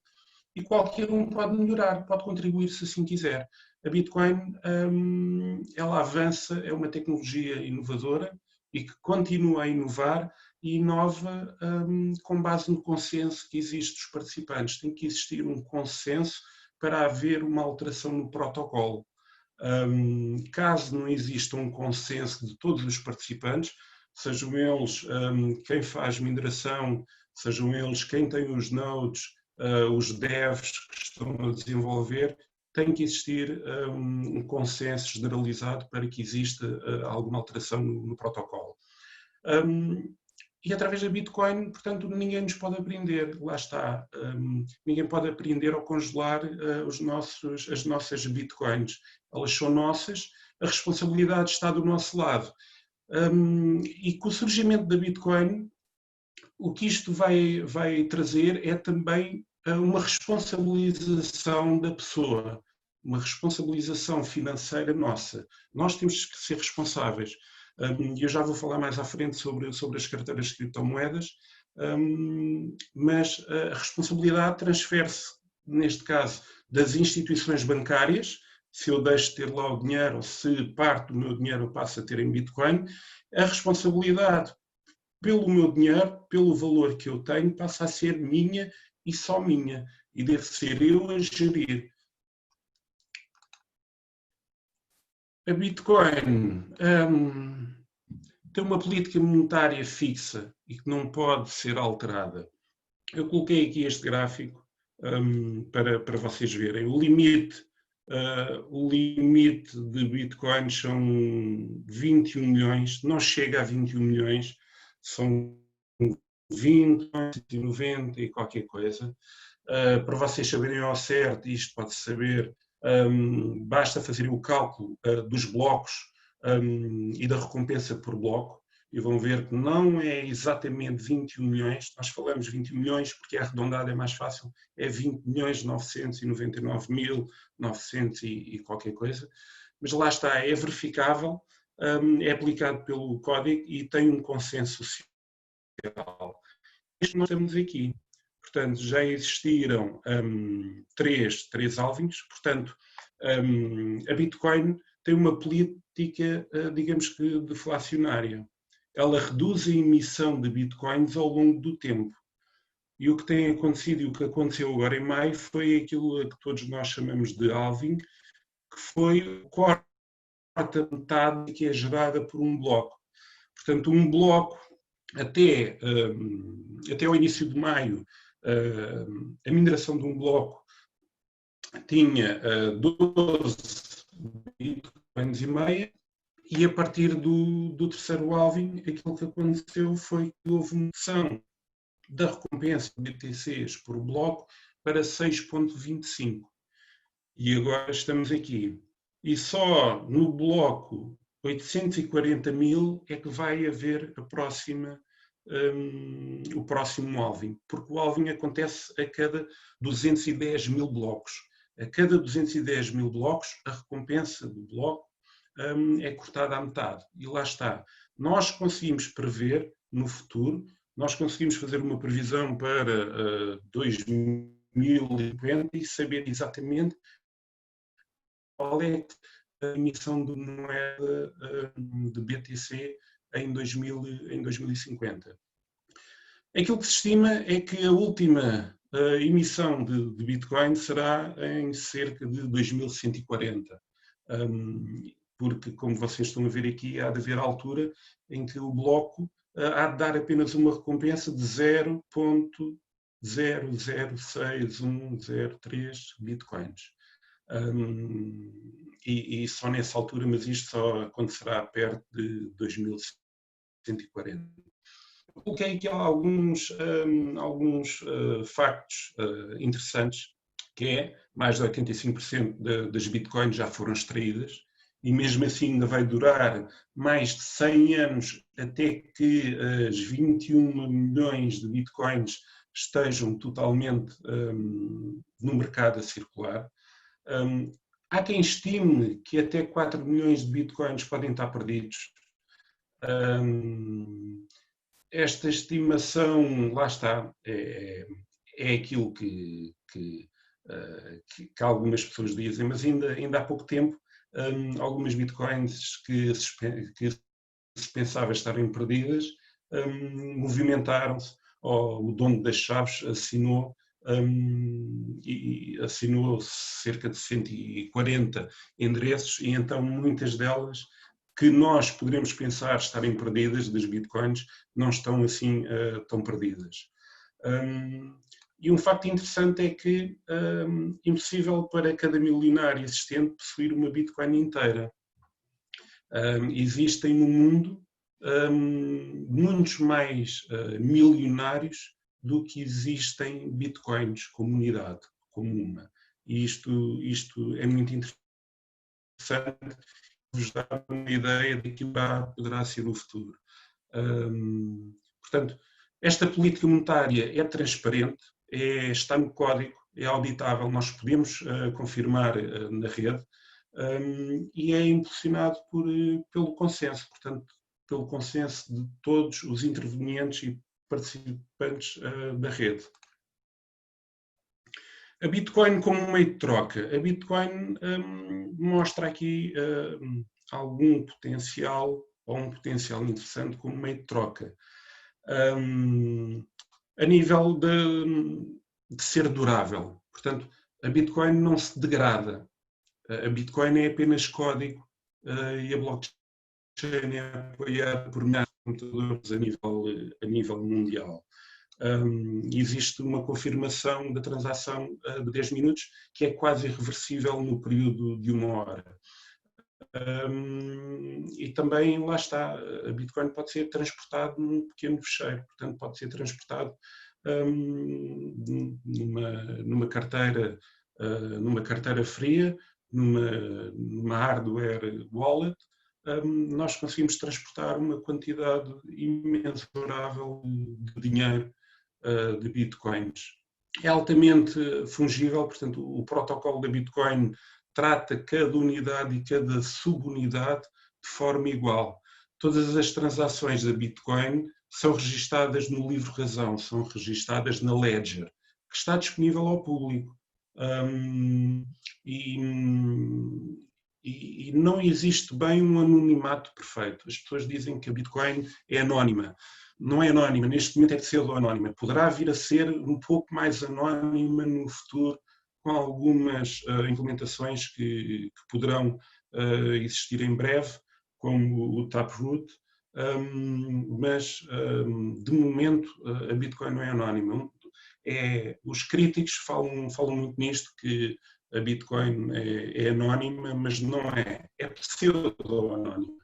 e qualquer um pode melhorar, pode contribuir se assim quiser. A Bitcoin, ela avança, é uma tecnologia inovadora e que continua a inovar e inova com base no consenso que existe dos participantes. Tem que existir um consenso para haver uma alteração no protocolo. Caso não exista um consenso de todos os participantes, sejam eles quem faz mineração, sejam eles quem tem os nodes, os devs que estão a desenvolver, tem que existir um consenso generalizado para que exista alguma alteração no protocolo. E através da Bitcoin, portanto, ninguém nos pode apreender, lá está, ninguém pode apreender ou congelar as nossas Bitcoins. Elas são nossas, a responsabilidade está do nosso lado. E com o surgimento da Bitcoin, o que isto vai trazer é também uma responsabilização da pessoa, uma responsabilização financeira nossa. Nós temos que ser responsáveis. E eu já vou falar mais à frente sobre as carteiras de criptomoedas, mas a responsabilidade transfere-se, neste caso, das instituições bancárias. Se eu deixo de ter lá o dinheiro, ou se parte do meu dinheiro passa a ter em Bitcoin, a responsabilidade pelo meu dinheiro, pelo valor que eu tenho, passa a ser minha e só minha. E devo ser eu a gerir. A Bitcoin tem uma política monetária fixa e que não pode ser alterada. Eu coloquei aqui este gráfico para vocês verem. O limite de Bitcoin são 21 milhões, não chega a 21 milhões, são 20, 90 e qualquer coisa. Para vocês saberem ao certo, isto pode-se saber, basta fazer o cálculo dos blocos e da recompensa por bloco, e vão ver que não é exatamente 21 milhões, nós falamos 21 milhões porque é arredondado, é mais fácil, é 20 milhões 999 mil 900 e qualquer coisa, mas lá está, é verificável, é aplicado pelo código e tem um consenso social. Isto nós estamos aqui. Portanto, já existiram três halvings, portanto, a Bitcoin tem uma política, digamos que, deflacionária. Ela reduz a emissão de Bitcoins ao longo do tempo. E o que tem acontecido e o que aconteceu agora em maio foi aquilo que todos nós chamamos de halving, que foi a quarta metade que é gerada por um bloco. Portanto, um bloco, até ao início de maio, a mineração de um bloco tinha 12 bitcoins e meia, e a partir do terceiro halving, aquilo que aconteceu foi que houve uma redução da recompensa de BTCs por bloco para 6,25. E agora estamos aqui. E só no bloco 840 mil é que vai haver a próxima o próximo halving, porque o halving acontece a cada 210 mil blocos. A cada 210 mil blocos, a recompensa do bloco é cortada à metade. E lá está. Nós conseguimos prever no futuro, nós conseguimos fazer uma previsão para 2050 e saber exatamente qual é a emissão de moeda de BTC em 2050. Aquilo que se estima é que a última emissão de Bitcoin será em cerca de 2140. Porque, como vocês estão a ver aqui, há de haver altura em que o bloco há de dar apenas uma recompensa de 0.006103 bitcoins. E só nessa altura, mas isto só acontecerá perto de 2140. Coloquei aqui alguns factos interessantes, que é mais de 85% das bitcoins já foram extraídas, e mesmo assim ainda vai durar mais de 100 anos até que as 21 milhões de bitcoins estejam totalmente no mercado a circular. Há quem estime que até 4 milhões de bitcoins podem estar perdidos. Esta estimação, lá está, é aquilo que algumas pessoas dizem, mas ainda há pouco tempo algumas bitcoins que se pensava estarem perdidas movimentaram-se, o dono das chaves assinou cerca de 140 endereços, e então muitas delas que nós poderemos pensar estarem perdidas, das bitcoins, não estão assim tão perdidas. E um facto interessante é que é impossível para cada milionário existente possuir uma bitcoin inteira. Existem no mundo muitos mais milionários do que existem bitcoins como unidade, como uma. E isto é muito interessante, vos dar uma ideia de que poderá ser o futuro. Portanto, esta política monetária é transparente, está no código, é auditável, nós podemos confirmar na rede, e é impulsionado pelo consenso, portanto, pelo consenso de todos os intervenientes e participantes da rede. A Bitcoin como meio de troca. A Bitcoin mostra aqui algum potencial, ou um potencial interessante como meio de troca. A nível de ser durável. Portanto, a Bitcoin não se degrada. A Bitcoin é apenas código e a blockchain é apoiada por milhares de computadores a nível mundial. Existe uma confirmação da transação de 10 minutos que é quase irreversível no período de 1 hora. E também, lá está, a Bitcoin pode ser transportado num pequeno fecheiro, portanto pode ser transportado numa carteira fria, numa hardware wallet. Nós conseguimos transportar uma quantidade imensurável de dinheiro, de bitcoins. É altamente fungível, portanto o protocolo da Bitcoin trata cada unidade e cada subunidade de forma igual. Todas as transações da Bitcoin são registadas no livro-razão, são registadas na Ledger, que está disponível ao público. E não existe bem um anonimato perfeito. As pessoas dizem que a Bitcoin é anónima. Não é anónima, neste momento é pseudo-anónima. Poderá vir a ser um pouco mais anónima no futuro, com algumas implementações que poderão existir em breve, como o Taproot, mas de momento a Bitcoin não é anónima. Os críticos falam muito nisto, que a Bitcoin é anónima, mas não é pseudo-anónima.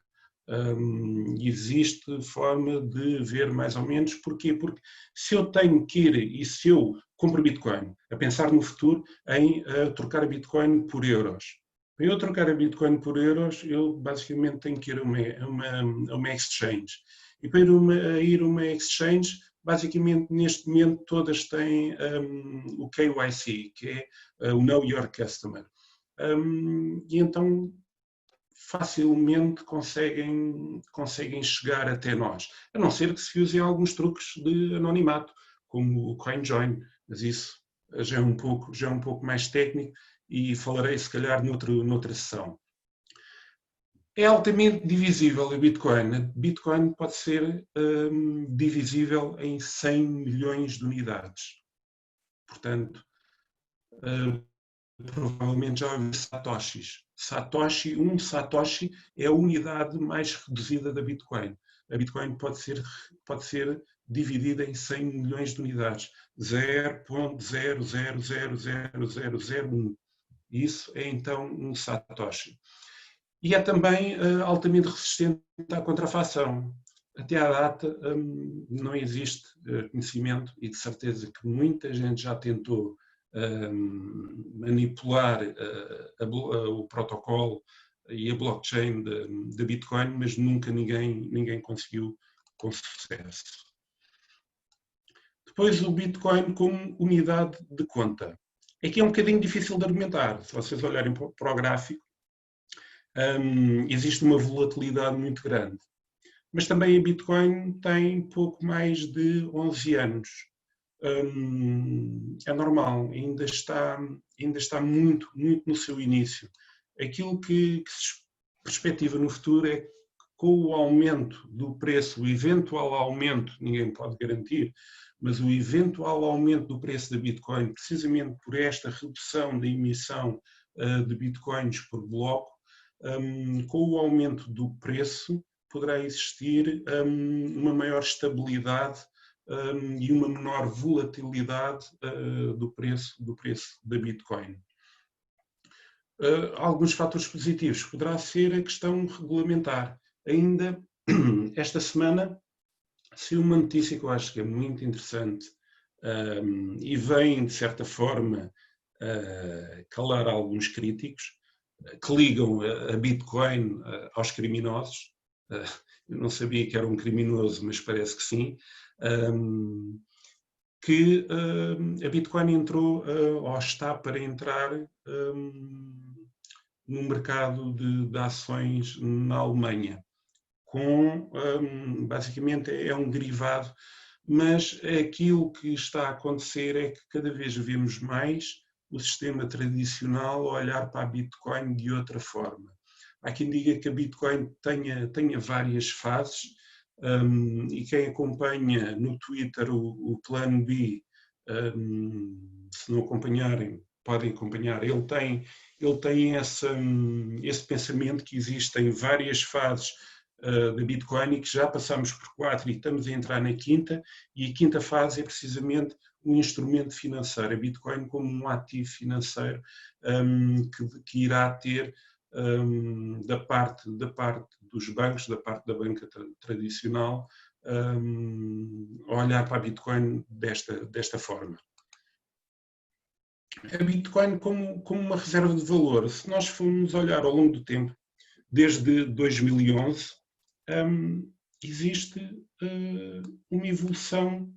Existe forma de ver mais ou menos. Porquê? Porque se eu tenho que ir, e se eu compro Bitcoin, a pensar no futuro em trocar a Bitcoin por euros. Para eu trocar a Bitcoin por euros, eu basicamente tenho que ir a uma exchange. E para ir uma exchange, basicamente neste momento todas têm o KYC, que é o Know Your Customer. E então facilmente conseguem chegar até nós, a não ser que se usem alguns truques de anonimato, como o CoinJoin, mas isso já é um pouco mais técnico e falarei se calhar noutra sessão. É altamente divisível o Bitcoin. Bitcoin pode ser divisível em 100 milhões de unidades. Portanto, provavelmente já ouviu satoshis. Um satoshi é a unidade mais reduzida da Bitcoin. A Bitcoin pode ser dividida em 100 milhões de unidades. 0.0000001. Isso é então um satoshi. E é também altamente resistente à contrafação. Até à data não existe conhecimento e de certeza que muita gente já tentou manipular o protocolo e a blockchain da Bitcoin, mas nunca ninguém conseguiu com sucesso. Depois o Bitcoin como unidade de conta. Aqui é um bocadinho difícil de argumentar. Se vocês olharem para o gráfico, existe uma volatilidade muito grande. Mas também a Bitcoin tem pouco mais de 11 anos. É normal, ainda está muito no seu início. Aquilo que se perspectiva no futuro é que com o aumento do preço, o eventual aumento, ninguém pode garantir, mas o eventual aumento do preço da Bitcoin, precisamente por esta redução da emissão de Bitcoins por bloco, com o aumento do preço poderá existir uma maior estabilidade e uma menor volatilidade do preço da Bitcoin. Alguns fatores positivos poderá ser a questão regulamentar. Ainda esta semana saiu uma notícia que eu acho que é muito interessante e vem, de certa forma, calar alguns críticos que ligam a Bitcoin aos criminosos. Eu não sabia que era um criminoso, mas parece que sim. Que a Bitcoin entrou, ou está para entrar, no mercado de ações na Alemanha. Basicamente é um derivado, mas aquilo que está a acontecer é que cada vez vemos mais o sistema tradicional a olhar para a Bitcoin de outra forma. Há quem diga que a Bitcoin tenha várias fases, e quem acompanha no Twitter o Plano B, se não acompanharem, podem acompanhar. Ele tem esse pensamento que existem várias fases da Bitcoin e que já passamos por 4 e estamos a entrar na quinta, e a quinta fase é precisamente um instrumento financeiro, a Bitcoin como um ativo financeiro que irá ter da parte dos bancos, da parte da banca tradicional, olhar para a Bitcoin desta forma. A Bitcoin como uma reserva de valor, se nós formos olhar ao longo do tempo, desde 2011, existe uma evolução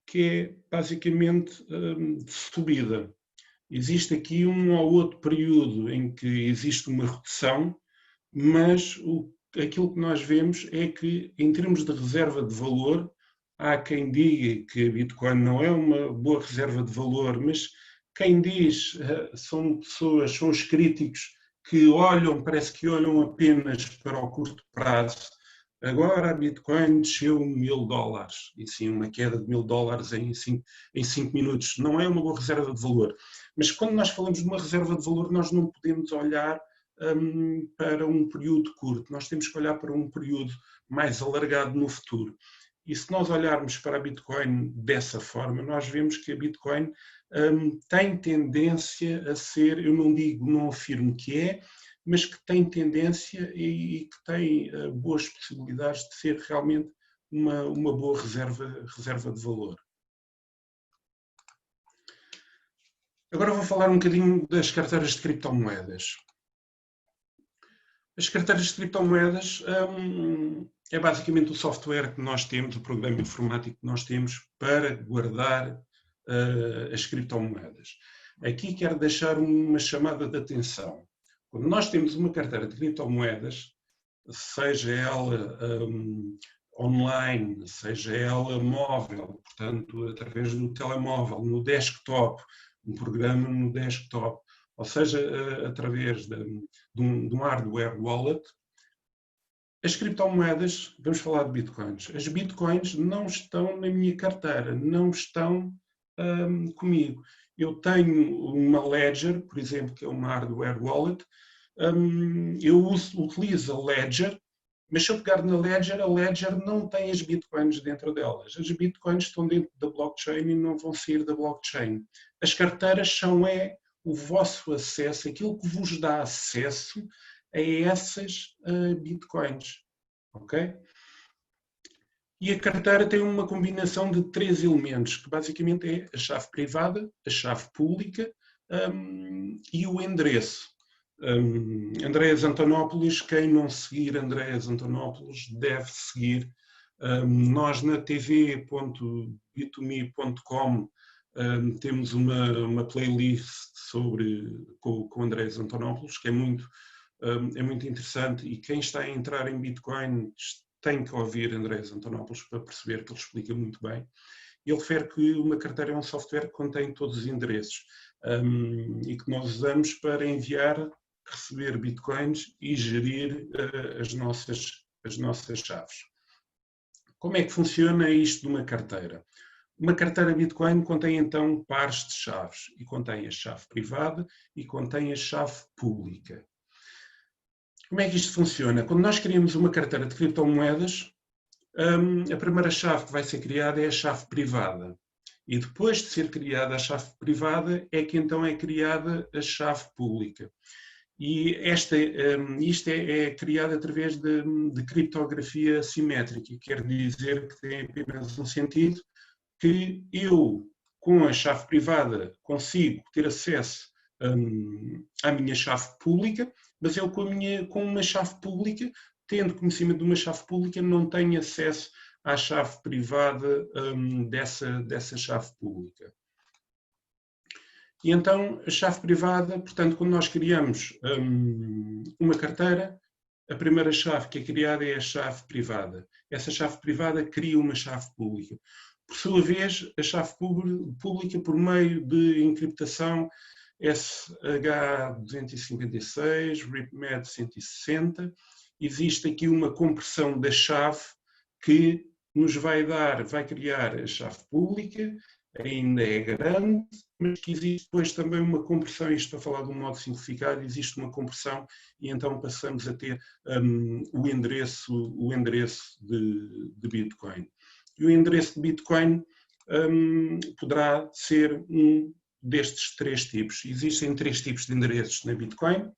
que é basicamente de subida. Existe aqui um ou outro período em que existe uma redução, mas aquilo que nós vemos é que, em termos de reserva de valor, há quem diga que a Bitcoin não é uma boa reserva de valor, mas quem diz são os críticos que parece que olham apenas para o curto prazo. Agora a Bitcoin desceu $1000, e sim, uma queda de $1000 em 5 minutos. Não é uma boa reserva de valor. Mas quando nós falamos de uma reserva de valor, nós não podemos olhar para um período curto. Nós temos que olhar para um período mais alargado no futuro. E se nós olharmos para a Bitcoin dessa forma, nós vemos que a Bitcoin tem tendência a ser, eu não afirmo que é, mas que tem tendência e que tem boas possibilidades de ser realmente uma boa reserva de valor. Agora vou falar um bocadinho das carteiras de criptomoedas. As carteiras de criptomoedas é basicamente o software que nós temos, o programa informático que nós temos para guardar as criptomoedas. Aqui quero deixar uma chamada de atenção. Quando nós temos uma carteira de criptomoedas, seja ela online, seja ela móvel, portanto, através do telemóvel, no desktop, um programa no desktop, ou seja, através de um hardware wallet, as criptomoedas, vamos falar de bitcoins, as bitcoins não estão na minha carteira, não estão comigo. Eu tenho uma Ledger, por exemplo, que é uma hardware wallet, eu utilizo a Ledger, mas se eu pegar na Ledger, a Ledger não tem as bitcoins dentro delas. As bitcoins estão dentro da blockchain e não vão sair da blockchain. As carteiras são o vosso acesso, aquilo que vos dá acesso a essas bitcoins. Ok? E a carteira tem uma combinação de 3 elementos, que basicamente é a chave privada, a chave pública e o endereço. Andreas Antonopoulos, quem não seguir Andreas Antonopoulos deve seguir. Nós na tv.bitomi.com temos uma playlist com Andreas Antonopoulos, que é muito interessante, e quem está a entrar em Bitcoin tem que ouvir Andreas Antonopoulos para perceber que ele explica muito bem. Ele refere que uma carteira é um software que contém todos os endereços e que nós usamos para enviar, receber bitcoins e gerir as nossas chaves. Como é que funciona isto de uma carteira? Uma carteira Bitcoin contém então pares de chaves, e contém a chave privada e contém a chave pública. Como é que isto funciona? Quando nós criamos uma carteira de criptomoedas, a primeira chave que vai ser criada é a chave privada. E depois de ser criada a chave privada, é que então é criada a chave pública. E isto é criado através de criptografia simétrica, quer dizer que tem apenas um sentido, que eu, com a chave privada, consigo ter acesso à minha chave pública, mas eu com uma chave pública, tendo conhecimento de uma chave pública, não tenho acesso à chave privada dessa chave pública. E então, a chave privada, portanto, quando nós criamos uma carteira, a primeira chave que é criada é a chave privada. Essa chave privada cria uma chave pública. Por sua vez, a chave pública, por meio de encriptação SH256, RIPMED 160, existe aqui uma compressão da chave que nos vai criar a chave pública, ainda é grande, mas que existe depois também uma compressão, isto para falar de um modo simplificado, existe uma compressão e então passamos a ter o endereço de Bitcoin. E o endereço de Bitcoin poderá ser um destes 3 tipos. Existem 3 tipos de endereços na Bitcoin.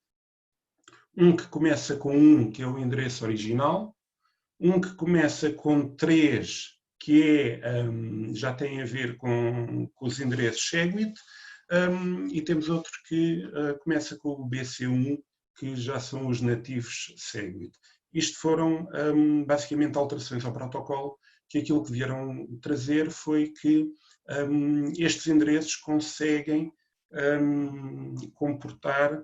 Um que começa com 1, que é o endereço original. Um que começa com 3, que já tem a ver com os endereços Segwit. E temos outro que começa com o BC1, que já são os nativos Segwit. Isto foram basicamente alterações ao protocolo, que aquilo que vieram trazer foi que estes endereços conseguem comportar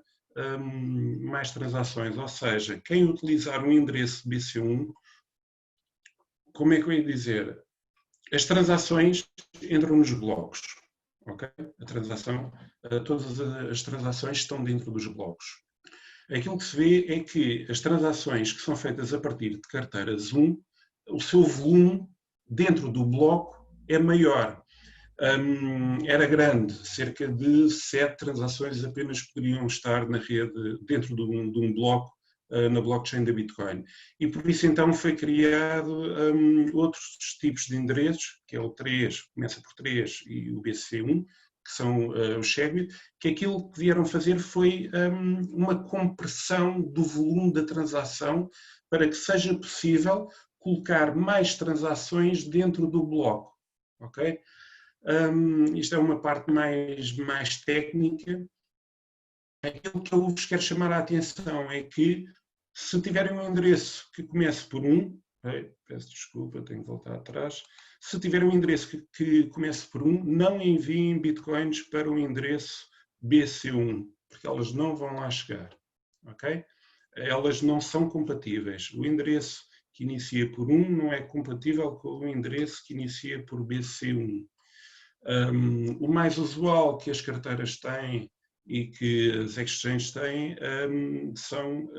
mais transações, ou seja, quem utilizar um endereço BC1, como é que eu ia dizer? As transações entram nos blocos, ok? Todas as transações estão dentro dos blocos. Aquilo que se vê é que as transações que são feitas a partir de carteiras 1, o seu volume dentro do bloco é maior. Era grande, cerca de 7 transações apenas poderiam estar na rede, dentro de um bloco, na blockchain da Bitcoin. E por isso então foi criado outros tipos de endereços, que é o 3, começa por 3, e o BC1, que são os Segwit, que aquilo que vieram fazer foi uma compressão do volume da transação para que seja possível colocar mais transações dentro do bloco. Ok? Isto é uma parte mais técnica. Aquilo que eu vos quero chamar a atenção é que Se tiverem um endereço que comece por 1, peço desculpa, tenho que voltar atrás. Se tiverem um endereço que comece por 1, não enviem bitcoins para o endereço BC1, porque elas não vão lá chegar. Ok? Elas não são compatíveis. O endereço que inicia por 1 não é compatível com o endereço que inicia por BC1. O mais usual que as carteiras têm e que as exchanges têm são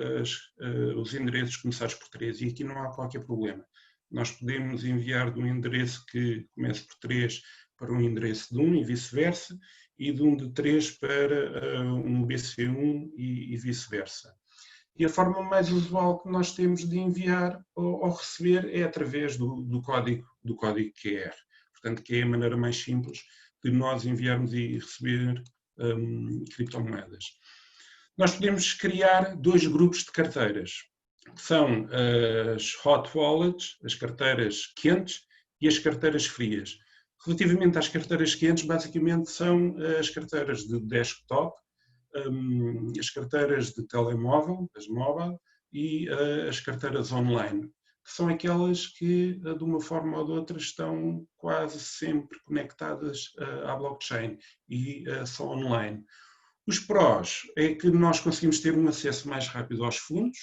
os endereços começados por 3, e aqui não há qualquer problema. Nós podemos enviar de um endereço que comece por 3 para um endereço de 1 e vice-versa, e de um de 3 para um BC1 e vice-versa. E a forma mais usual que nós temos de enviar ou receber é através do código QR. Portanto, que é a maneira mais simples de nós enviarmos e receber criptomoedas. Nós podemos criar 2 grupos de carteiras, que são as hot wallets, as carteiras quentes, e as carteiras frias. Relativamente às carteiras quentes, basicamente são as carteiras de desktop, as carteiras de telemóvel, as mobile, e as carteiras online, que são aquelas que, de uma forma ou de outra, estão quase sempre conectadas à blockchain e são online. Os prós é que nós conseguimos ter um acesso mais rápido aos fundos,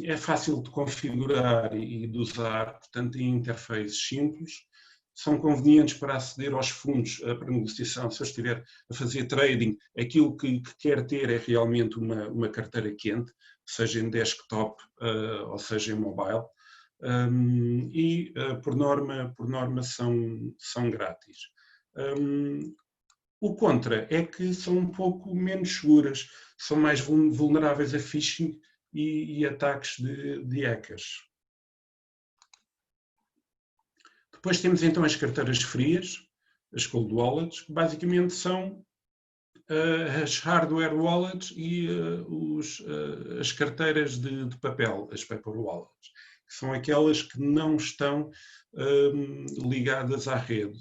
é fácil de configurar e de usar, portanto, em interfaces simples, são convenientes para aceder aos fundos para negociação. Se eu estiver a fazer trading, aquilo que quer ter é realmente uma carteira quente, seja em desktop ou seja em mobile, e por norma são grátis. O contra é que são um pouco menos seguras, são mais vulneráveis a phishing e ataques de hackers. Depois temos então as carteiras frias, as cold wallets, que basicamente são as hardware wallets e as carteiras de papel, as paper wallets, que são aquelas que não estão ligadas à rede.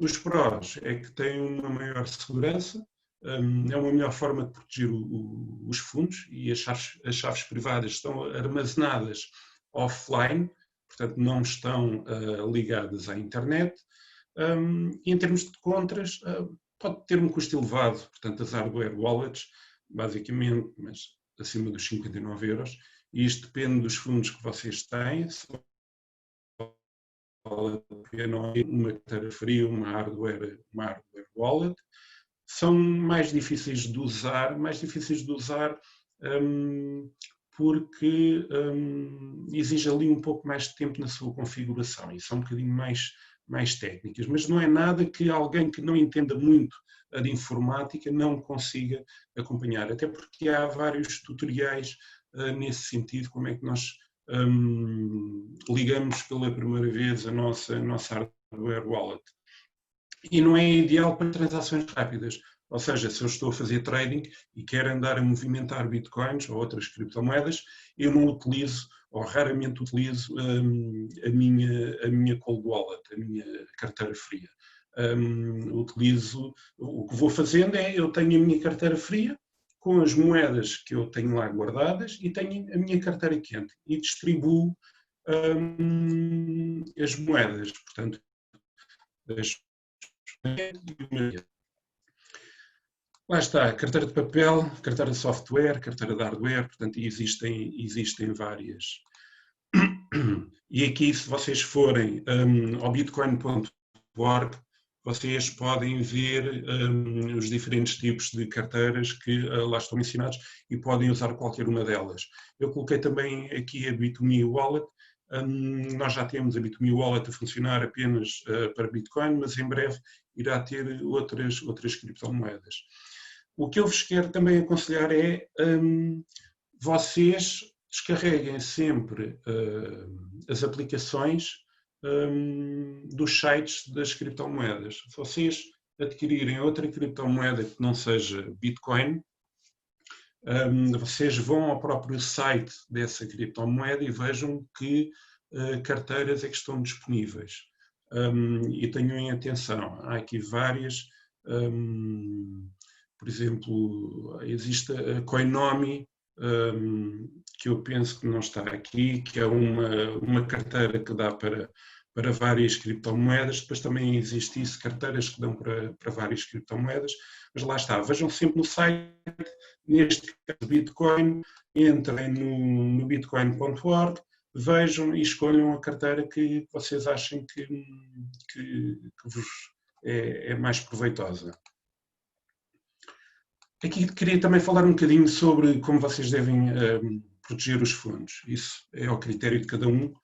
Os prós é que têm uma maior segurança, é uma melhor forma de proteger os fundos, e as chaves privadas estão armazenadas offline, portanto não estão ligadas à internet. E em termos de contras, pode ter um custo elevado, portanto as hardware wallets, basicamente, mas acima dos 59 €, e isto depende dos fundos que vocês têm, se vale a pena uma carteira fria, uma hardware wallet. São mais difíceis de usar porque exige ali um pouco mais de tempo na sua configuração e são um bocadinho mais técnicas, mas não é nada que alguém que não entenda muito de informática não consiga acompanhar, até porque há vários tutoriais nesse sentido, como é que nós ligamos pela primeira vez a nossa hardware wallet. E não é ideal para transações rápidas. Ou seja, se eu estou a fazer trading e quero andar a movimentar bitcoins ou outras criptomoedas, eu não utilizo, ou raramente utilizo, a minha cold wallet, a minha carteira fria. O que vou fazendo é, eu tenho a minha carteira fria com as moedas que eu tenho lá guardadas e tenho a minha carteira quente e distribuo as moedas, portanto, lá está, carteira de papel, carteira de software, carteira de hardware, portanto existem várias. E aqui, se vocês forem ao bitcoin.org, vocês podem ver os diferentes tipos de carteiras que lá estão mencionados e podem usar qualquer uma delas. Eu coloquei também aqui a Bit2Me Wallet. Nós já temos a Bit2Me Wallet a funcionar apenas para Bitcoin, mas em breve irá ter outras criptomoedas. O que eu vos quero também aconselhar é vocês descarreguem sempre as aplicações dos sites das criptomoedas. Se vocês adquirirem outra criptomoeda que não seja Bitcoin, vocês vão ao próprio site dessa criptomoeda e vejam que carteiras é que estão disponíveis. E tenham em atenção, há aqui várias, por exemplo, existe a Coinomi, que eu penso que não está aqui, que é uma carteira que dá para várias criptomoedas. Depois também existe isso, carteiras que dão para várias criptomoedas, mas lá está, vejam sempre no site, neste caso Bitcoin, entrem no bitcoin.org, vejam e escolham a carteira que vocês achem que vos é mais proveitosa. Aqui queria também falar um bocadinho sobre como vocês devem proteger os fundos. Isso é ao critério de cada um.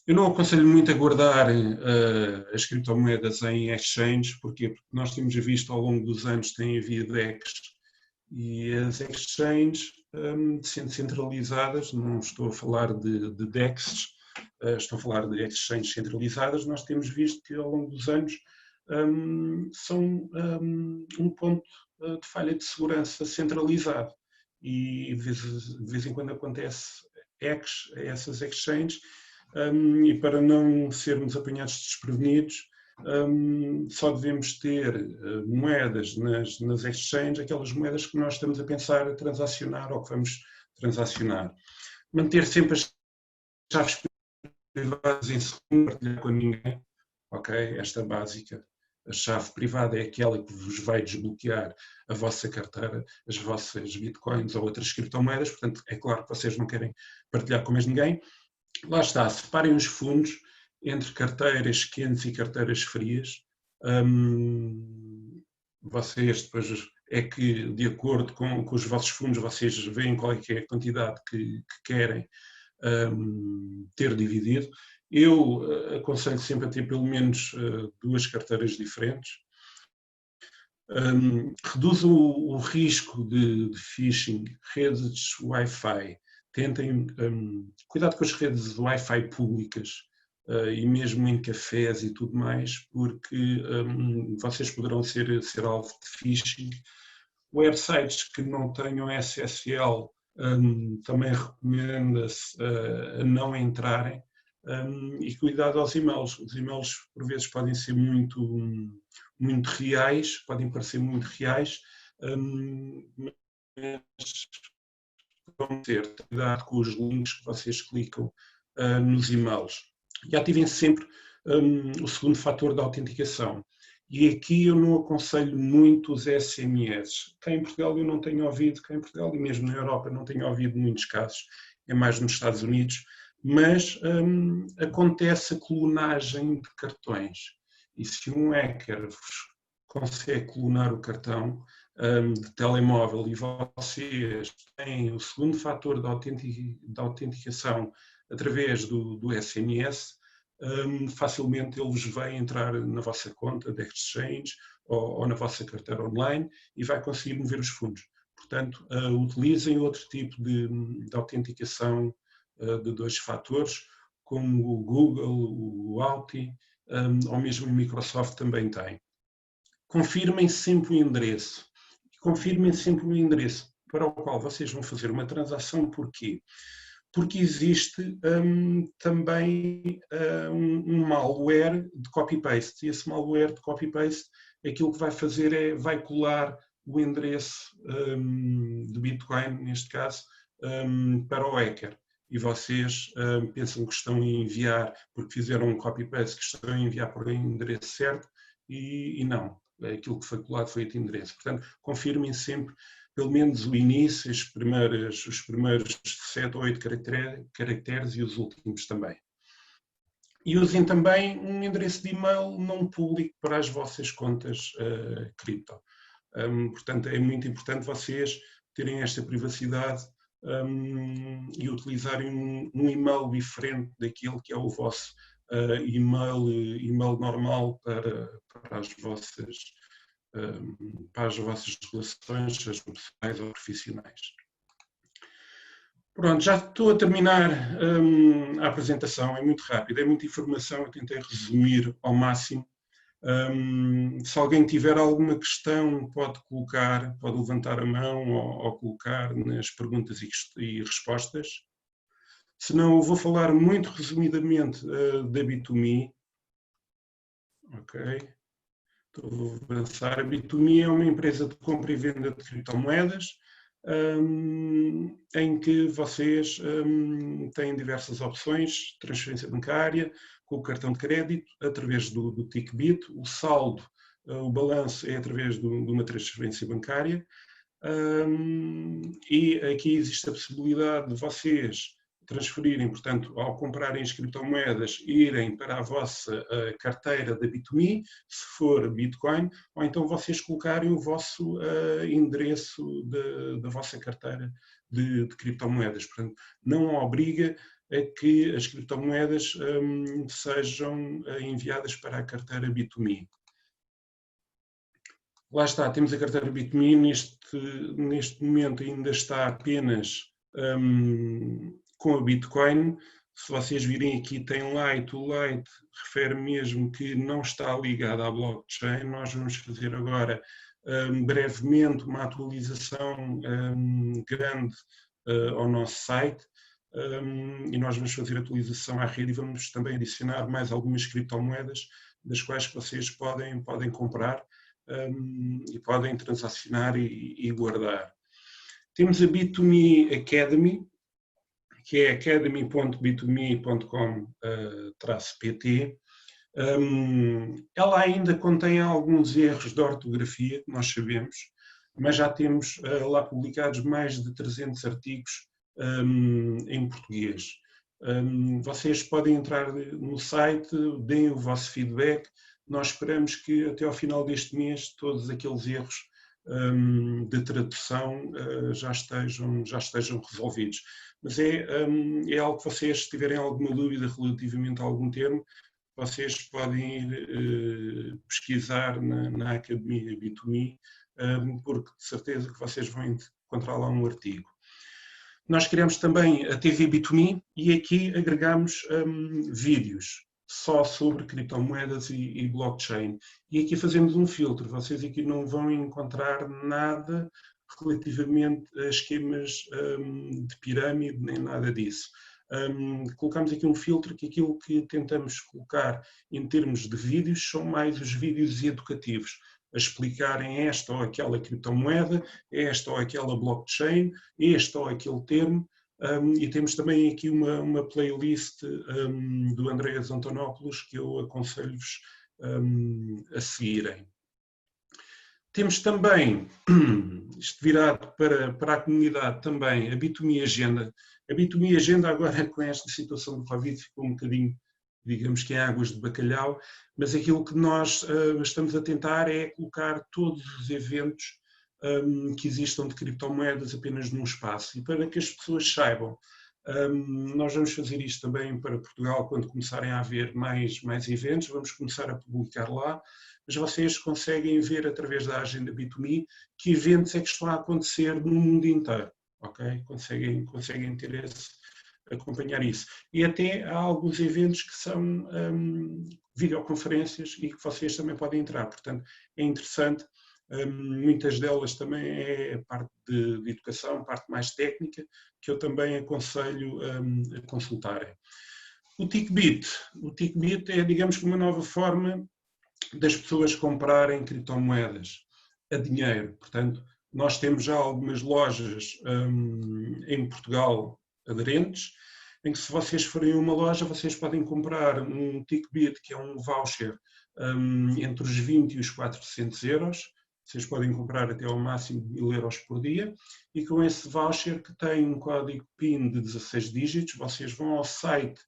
Eu não aconselho muito a guardar as criptomoedas em exchange, porque nós temos visto ao longo dos anos tem havido DEXs e as exchanges sendo centralizadas, não estou a falar de DEXs, estou a falar de exchanges centralizadas, nós temos visto que ao longo dos anos são um ponto de falha de segurança centralizado e de vez em quando acontece hacks a essas exchanges e para não sermos apanhados desprevenidos só devemos ter moedas nas exchanges, aquelas moedas que nós estamos a pensar a transacionar ou que vamos transacionar. Manter sempre as chaves privadas em segundo, partilhar com ninguém, ok? Esta básica. A chave privada é aquela que vos vai desbloquear a vossa carteira, as vossas bitcoins ou outras criptomoedas, portanto é claro que vocês não querem partilhar com mais ninguém. Lá está, separem os fundos entre carteiras quentes e carteiras frias. Vocês depois é que, de acordo com os vossos fundos, vocês veem qual é que é a quantidade que querem ter dividido. Eu aconselho sempre a ter pelo menos 2 carteiras diferentes. Reduz o risco de phishing, redes Wi-Fi. Tentem, cuidado com as redes Wi-Fi públicas e mesmo em cafés e tudo mais, porque vocês poderão ser alvo de phishing. Websites que não tenham SSL também recomenda-se a não entrarem e cuidado aos e-mails. Os e-mails por vezes podem ser muito reais, podem parecer muito reais, mas vão ter cuidado com os links que vocês clicam nos e-mails. E ativem sempre o segundo fator da autenticação. E aqui eu não aconselho muito os SMS. Cá em Portugal eu não tenho ouvido, cá em Portugal e mesmo na Europa não tenho ouvido muitos casos, é mais nos Estados Unidos, mas acontece a clonagem de cartões. E se um hacker consegue clonar o cartão de telemóvel e vocês têm o segundo fator da autenticação através do SMS, facilmente ele vos vai entrar na vossa conta de exchange ou na vossa carteira online e vai conseguir mover os fundos. Portanto, utilizem outro tipo de autenticação de 2 fatores, como o Google, o Authy, ou mesmo o Microsoft também tem. Confirmem sempre o endereço. Confirmem sempre o endereço para o qual vocês vão fazer uma transação. Porquê? Porque existe também um malware de copy-paste. E esse malware de copy-paste, aquilo que vai fazer vai colar o endereço de Bitcoin, neste caso, para o hacker. E vocês pensam que estão a enviar, porque fizeram um copy-paste, que estão a enviar para o endereço certo, e não. Aquilo que foi colado foi este endereço. Portanto, confirmem sempre pelo menos o início, os primeiros 7 ou 8 caracteres e os últimos também. E usem também um endereço de e-mail não público para as vossas contas cripto. Portanto, é muito importante vocês terem esta privacidade e utilizarem um e-mail diferente daquilo que é o vosso e-mail normal para as vossas relações, sejam pessoais ou profissionais. Pronto, já estou a terminar a apresentação, é muito rápido, é muita informação, eu tentei resumir ao máximo. Se alguém tiver alguma questão, pode levantar a mão ou colocar nas perguntas e respostas. Se não, eu vou falar muito resumidamente da Bit2Me. Ok. Vou avançar. A Bit2Me é uma empresa de compra e venda de criptomoedas. em que vocês têm diversas opções, transferência bancária, com o cartão de crédito, através do TICBIT, o saldo, o balanço é através de uma transferência bancária, e aqui existe a possibilidade de vocês transferirem, portanto, ao comprarem as criptomoedas, irem para a vossa carteira da Bit2Me, se for Bitcoin, ou então vocês colocarem o vosso endereço da vossa carteira de criptomoedas. Portanto, não obriga a que as criptomoedas sejam enviadas para a carteira Bit2Me. Lá está, temos a carteira Bit2Me, neste momento ainda está apenas com a Bitcoin. Se vocês virem aqui tem Lite, o Lite refere mesmo que não está ligado à blockchain. Nós vamos fazer agora brevemente uma atualização grande ao nosso site, e nós vamos fazer atualização à rede e vamos também adicionar mais algumas criptomoedas das quais vocês podem comprar e podem transacionar e guardar. Temos a Bit2Me Academy, que é academy.bit2me.com/pt. Ela ainda contém alguns erros de ortografia, que nós sabemos, mas já temos lá publicados mais de 300 artigos em português. Vocês podem entrar no site, deem o vosso feedback. Nós esperamos que até ao final deste mês todos aqueles erros de tradução já estejam resolvidos. Mas é algo que vocês, se tiverem alguma dúvida relativamente a algum termo, vocês podem ir pesquisar na Academia Bit2Me, porque de certeza que vocês vão encontrar lá um artigo. Nós criamos também a TV Bit2Me e aqui agregamos vídeos só sobre criptomoedas e blockchain. E aqui fazemos um filtro. Vocês aqui não vão encontrar nada relativamente a esquemas de pirâmide, nem nada disso. Colocamos aqui um filtro que aquilo que tentamos colocar em termos de vídeos são mais os vídeos educativos, a explicarem esta ou aquela criptomoeda, esta ou aquela blockchain, este ou aquele termo. E temos também aqui uma playlist do Andreas Antonopoulos que eu aconselho-vos a seguirem. Temos também, isto virado para a comunidade também, a Bit2Me Agenda. A Bit2Me Agenda agora com esta situação do Covid ficou um bocadinho, digamos que em águas de bacalhau, mas aquilo que nós estamos a tentar é colocar todos os eventos que existam de criptomoedas apenas num espaço, e para que as pessoas saibam. Nós vamos fazer isto também para Portugal quando começarem a haver mais eventos, vamos começar a publicar lá, mas vocês conseguem ver através da agenda Bit2Me que eventos é que estão a acontecer no mundo inteiro, ok? Conseguem acompanhar isso. E até há alguns eventos que são videoconferências e que vocês também podem entrar, portanto é interessante. Muitas delas também é a parte de educação, parte mais técnica, que eu também aconselho a consultarem. O TICBIT é, digamos, uma nova forma das pessoas comprarem criptomoedas a dinheiro. Portanto, nós temos já algumas lojas em Portugal aderentes, em que se vocês forem a uma loja, vocês podem comprar um TICBIT, que é um voucher entre os 20 e os 400 euros. Vocês podem comprar até ao máximo de 1000 euros por dia, e com esse voucher que tem um código PIN de 16 dígitos, vocês vão ao site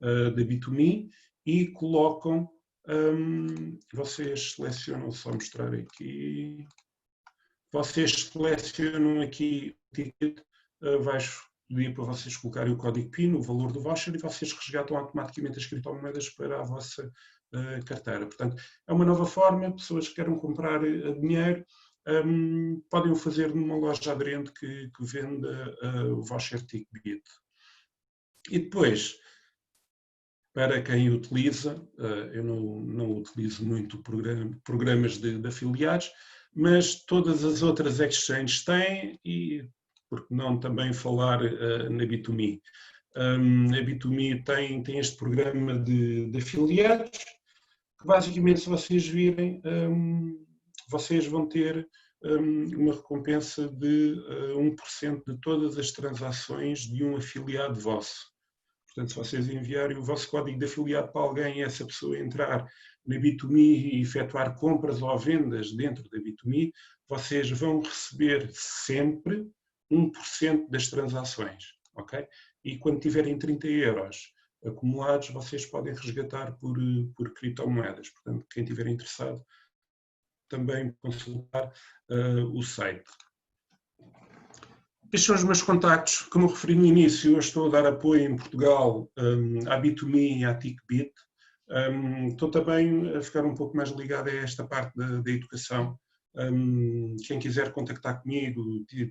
da Bit2Me e colocam, vocês selecionam, só mostrar aqui, vocês selecionam aqui o ticket, vais pedir para vocês colocarem o código PIN, o valor do voucher, e vocês resgatam automaticamente as criptomoedas para a vossa carteira. Portanto, é uma nova forma, pessoas que queiram comprar a dinheiro podem o fazer numa loja aderente que venda o voucher TICBIT. E depois, para quem utiliza, eu não utilizo muito programas de afiliados, mas todas as outras exchanges têm, e por que não também falar na Bit2Me. A Bit2Me tem este programa de afiliados, que basicamente, se vocês virem, vocês vão ter uma recompensa de 1% de todas as transações de um afiliado vosso. Portanto, se vocês enviarem o vosso código de afiliado para alguém e essa pessoa entrar na Bit2Me e efetuar compras ou vendas dentro da Bit2Me, vocês vão receber sempre 1% das transações, ok? E quando tiverem 30 euros acumulados, vocês podem resgatar por criptomoedas. Portanto, quem estiver interessado, também consultar o site. Estes são os meus contactos. Como eu referi no início, eu estou a dar apoio em Portugal à Bit2Me e à TickBit. Estou também a ficar um pouco mais ligado a esta parte da educação. Quem quiser contactar comigo,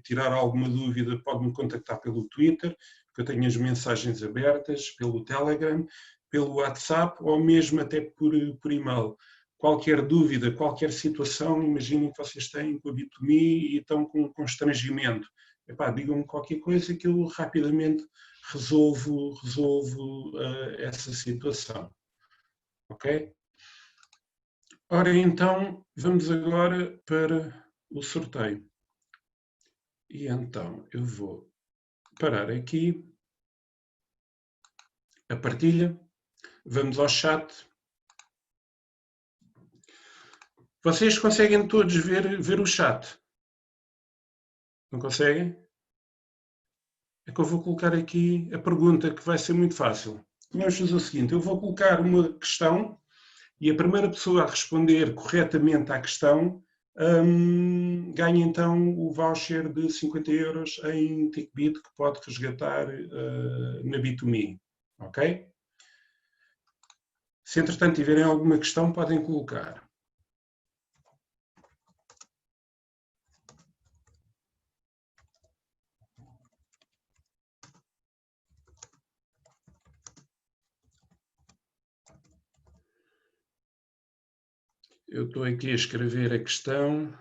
tirar alguma dúvida, pode-me contactar pelo Twitter, que eu tenho as mensagens abertas, pelo Telegram, pelo WhatsApp ou mesmo até por e-mail. Qualquer dúvida, qualquer situação, imaginem que vocês têm com a Bit2Me e estão com constrangimento. Digam-me qualquer coisa que eu rapidamente resolvo essa situação. Ok? Ora, então, vamos agora para o sorteio. E então, eu vou parar aqui a partilha. Vamos ao chat. Vocês conseguem todos ver o chat? Não conseguem? É que eu vou colocar aqui a pergunta, que vai ser muito fácil. Vamos fazer o seguinte, eu vou colocar uma questão e a primeira pessoa a responder corretamente à questão ganha então o voucher de 50 euros em TickBit que pode resgatar na Bit2Me. Ok? Se entretanto tiverem alguma questão, podem colocar. Eu estou aqui a escrever a questão.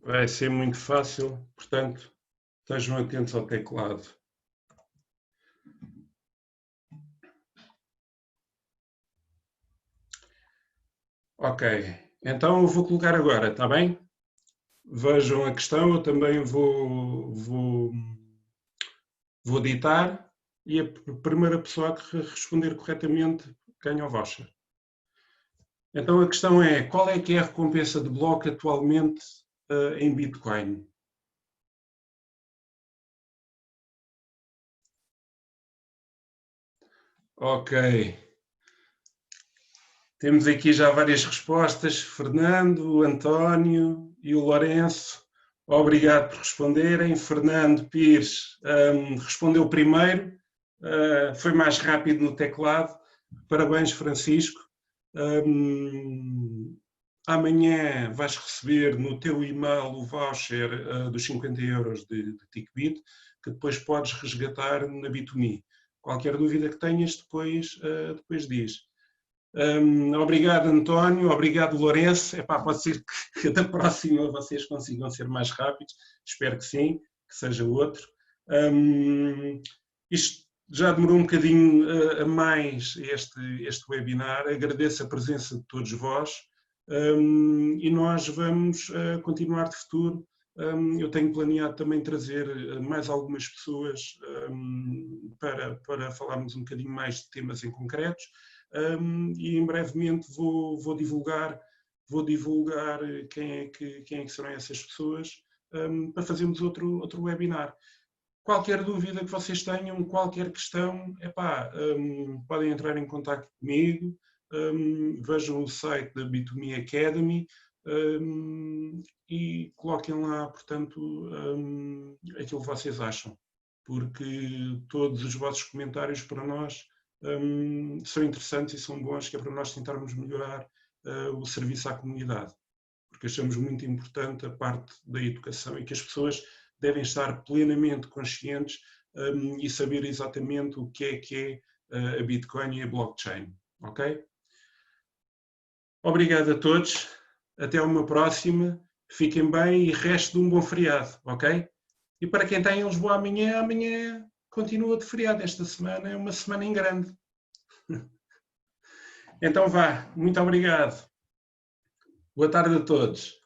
Vai ser muito fácil, portanto, estejam atentos ao teclado. Ok, então eu vou colocar agora, está bem? Vejam a questão, eu também vou ditar e a primeira pessoa que responder corretamente ganha o voucher. Então a questão é, qual é que é a recompensa de bloco atualmente em Bitcoin? Ok. Temos aqui já várias respostas. Fernando, o António e o Lourenço. Obrigado por responderem. Fernando Pires respondeu primeiro. Foi mais rápido no teclado. Parabéns, Francisco. Amanhã vais receber no teu e-mail o voucher dos 50 euros de TickBit, que depois podes resgatar na Bit2Me. Qualquer dúvida que tenhas, depois diz. Obrigado, António. Obrigado, Lourenço. Pode ser que da próxima vocês consigam ser mais rápidos. Espero que sim, que seja outro. Isto já demorou um bocadinho a mais este webinar. Agradeço a presença de todos vós e nós vamos continuar de futuro. Eu tenho planeado também trazer mais algumas pessoas para falarmos um bocadinho mais de temas em concretos. E em brevemente vou divulgar quem é que serão essas pessoas para fazermos outro webinar. Qualquer dúvida que vocês tenham, qualquer questão, podem entrar em contato comigo, vejam o site da Bit2Me Academy e coloquem lá, portanto, aquilo que vocês acham, porque todos os vossos comentários para nós são interessantes e são bons, que é para nós tentarmos melhorar o serviço à comunidade, porque achamos muito importante a parte da educação e que as pessoas devem estar plenamente conscientes e saber exatamente o que é a Bitcoin e a blockchain. Ok? Obrigado a todos, até uma próxima Fiquem bem e resto de um bom feriado, ok? E para quem está em Lisboa amanhã continua de feriado. Esta semana é uma semana em grande. Então vá, muito obrigado. Boa tarde a todos.